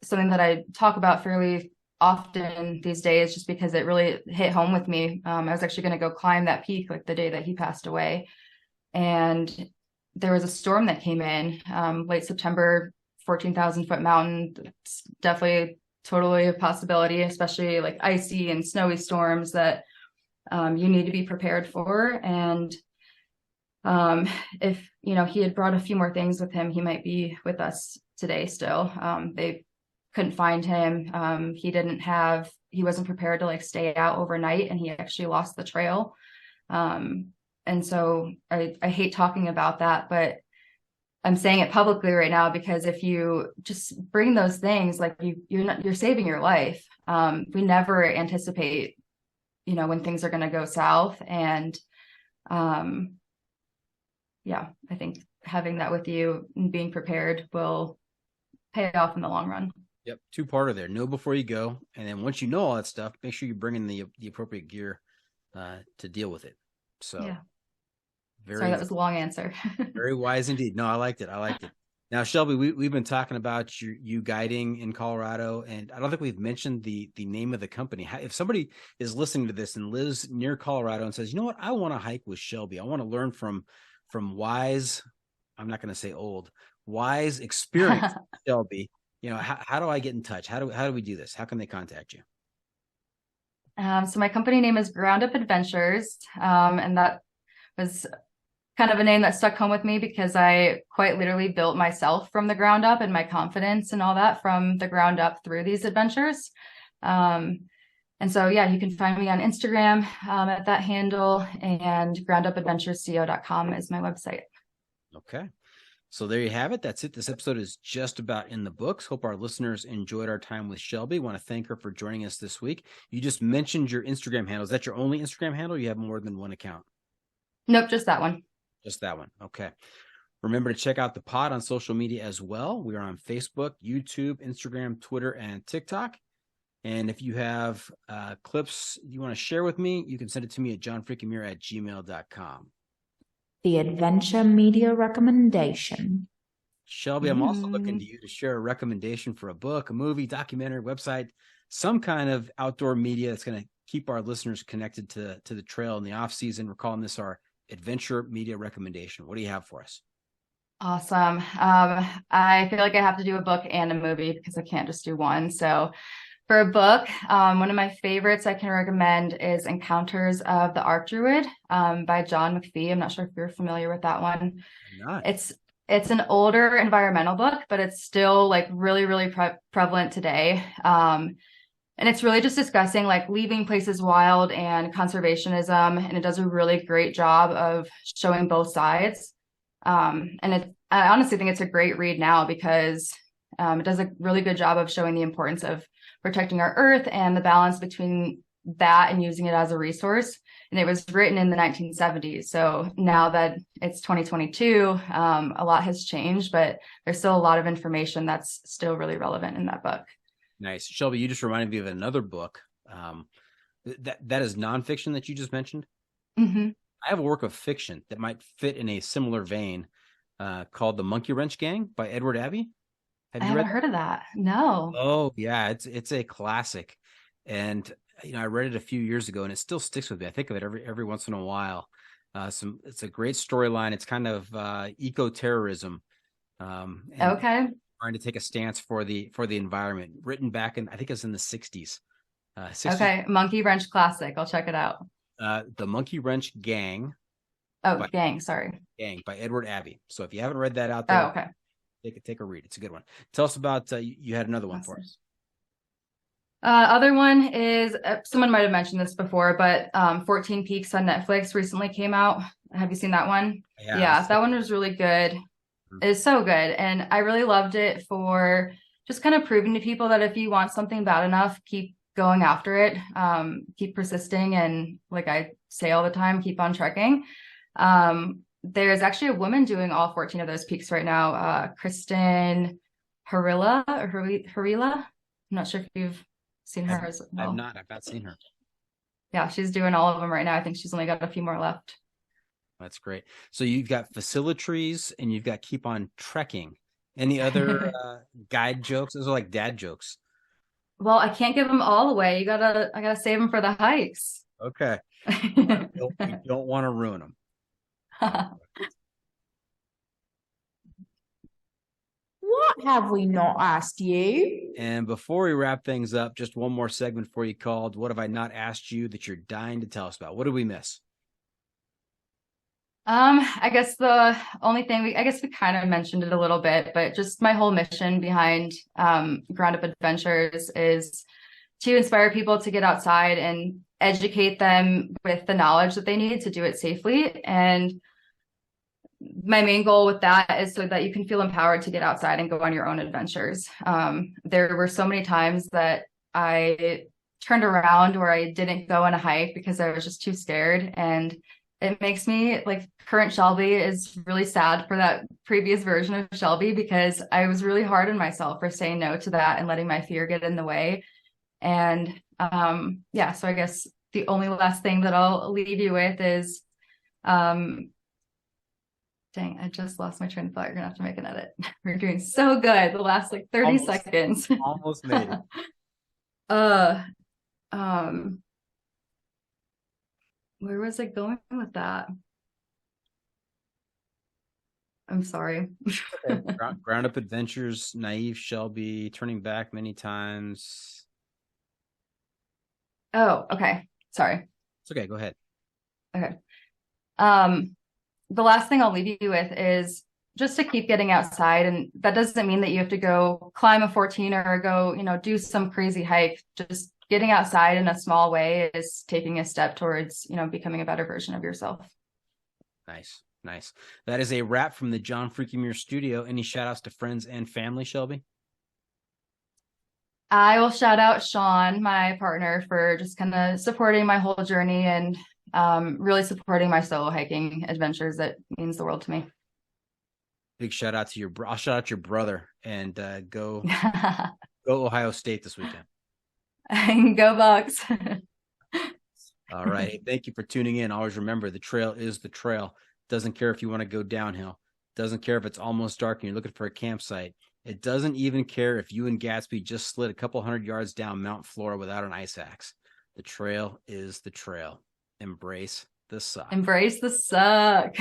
something that I talk about fairly often these days just because it really hit home with me. I was actually going to go climb that peak like the day that he passed away, and there was a storm that came in late September, 14,000 foot mountain. It's definitely totally a possibility, especially like icy and snowy storms that you need to be prepared for. And if, you know, he had brought a few more things with him, he might be with us today still. They couldn't find him. He wasn't prepared to like stay out overnight, and he actually lost the trail. And so I hate talking about that, but I'm saying it publicly right now because if you just bring those things, like you're saving your life. We never anticipate, you know, when things are going to go south. And yeah, I think having that with you and being prepared will pay off in the long run. Yep. Two-parter there. Know before you go. And then once you know all that stuff, make sure you bring in the appropriate gear to deal with it. So yeah. Sorry, that was a long answer. Very wise indeed. No, I liked it. Now, Shelby, we've been talking about you guiding in Colorado, and I don't think we've mentioned the name of the company. If somebody is listening to this and lives near Colorado and says, you know what, I want to hike with Shelby. I want to learn from wise, I'm not going to say old, wise, experienced Shelby. You know, how do I get in touch? How do we do this? How can they contact you? So my company name is Ground Up Adventures, and that was kind of a name that stuck home with me because I quite literally built myself from the ground up and my confidence and all that from the ground up through these adventures. And so, yeah, you can find me on Instagram at that handle, and groundupadventuresco.com is my website. Okay. So there you have it. That's it. This episode is just about in the books. Hope our listeners enjoyed our time with Shelby. Want to thank her for joining us this week. You just mentioned your Instagram handle. Is that your only Instagram handle? Or you have more than one account? Nope, just that one. Just that one. Okay. Remember to check out the pod on social media as well. We are on Facebook, YouTube, Instagram, Twitter, and TikTok. And if you have clips you want to share with me, you can send it to me at johnfreakinmuir@gmail.com. The Adventure Media Recommendation. Shelby, I'm also looking to you to share a recommendation for a book, a movie, documentary, website, some kind of outdoor media that's going to keep our listeners connected to the trail in the off season. We're calling this our Adventure Media Recommendation. What do you have for us? Awesome. I feel like I have to do a book and a movie because I can't just do one. So for a book, one of my favorites I can recommend is Encounters of the Ark Druid by John McPhee. I'm not sure if you're familiar with that one. I'm not. It's an older environmental book, but it's still like really, really prevalent today. And it's really just discussing like leaving places wild and conservationism. And it does a really great job of showing both sides. I honestly think it's a great read now because it does a really good job of showing the importance of protecting our earth and the balance between that and using it as a resource. And it was written in the 1970s. So now that it's 2022, a lot has changed, but there's still a lot of information that's still really relevant in that book. Nice. Shelby, you just reminded me of another book. That is nonfiction that you just mentioned. Mm-hmm. I have a work of fiction that might fit in a similar vein called The Monkey Wrench Gang by Edward Abbey. I haven't heard of that. No. Oh yeah, it's a classic, and I read it a few years ago, and it still sticks with me. I think of it every once in a while. It's a great storyline. It's kind of eco-terrorism. Okay. Trying to take a stance for the environment. Written back in, I think it's in the 60s. Okay, Monkey Wrench classic. I'll check it out. The Monkey Wrench Gang. Gang. Sorry. Gang by Edward Abbey. So if you haven't read that out there, okay. Take a read. It's a good one. Tell us about, you had another one for us. Other one is, someone might have mentioned this before, but 14 Peaks on Netflix recently came out. Have you seen that one? Yeah, that one was really good. It's so good. And I really loved it for just kind of proving to people that if you want something bad enough, keep going after it, keep persisting. And like I say all the time, keep on trekking. There's actually a woman doing all 14 of those peaks right now. Kristen Harila. I'm not sure if you've seen her as well. I've not seen her. Yeah, she's doing all of them right now. I think she's only got a few more left. That's great. So you've got Facilitrees and you've got Keep on Trekking. Any other guide jokes? Those are like dad jokes. Well, I can't give them all away. I gotta save them for the hikes. Okay. You don't want to ruin them. What have we not asked you? And before we wrap things up, just one more segment for you called What Have I Not Asked You That You're Dying to Tell Us About? What did we miss? I guess the only thing I guess we kind of mentioned it a little bit, but just my whole mission behind Ground Up Adventures is to inspire people to get outside and educate them with the knowledge that they need to do it safely. And my main goal with that is so that you can feel empowered to get outside and go on your own adventures. There were so many times that I turned around where I didn't go on a hike because I was just too scared. And it makes me, like, current Shelby is really sad for that previous version of Shelby because I was really hard on myself for saying no to that and letting my fear get in the way. And so I guess the only last thing that I'll leave you with is, dang, I just lost my train of thought. You're gonna have to make an edit. We're doing so good. The last like 30 seconds. Almost made it. Where was I going with that? I'm sorry. Okay. Ground Up Adventures, naive Shelby, turning back many times. Oh, okay. Sorry. It's okay. Go ahead. Okay. The last thing I'll leave you with is just to keep getting outside. And that doesn't mean that you have to go climb a 14 or go, do some crazy hike. Just getting outside in a small way is taking a step towards, becoming a better version of yourself. Nice. Nice. That is a wrap from the John Freaking Muir studio. Any shout outs to friends and family, Shelby? I will shout out Sean, my partner, for just kind of supporting my whole journey and really supporting my solo hiking adventures. That means the world to me. Big shout out to I'll shout out your brother and go Ohio State this weekend. Go Bucks. All right. Hey, thank you for tuning in. Always remember, the trail is the trail. Doesn't care if you want to go downhill. Doesn't care if it's almost dark and you're looking for a campsite. It doesn't even care if you and Gatsby just slid a couple 100 yards down Mount Flora without an ice axe. The trail is the trail. Embrace the suck. Embrace the suck.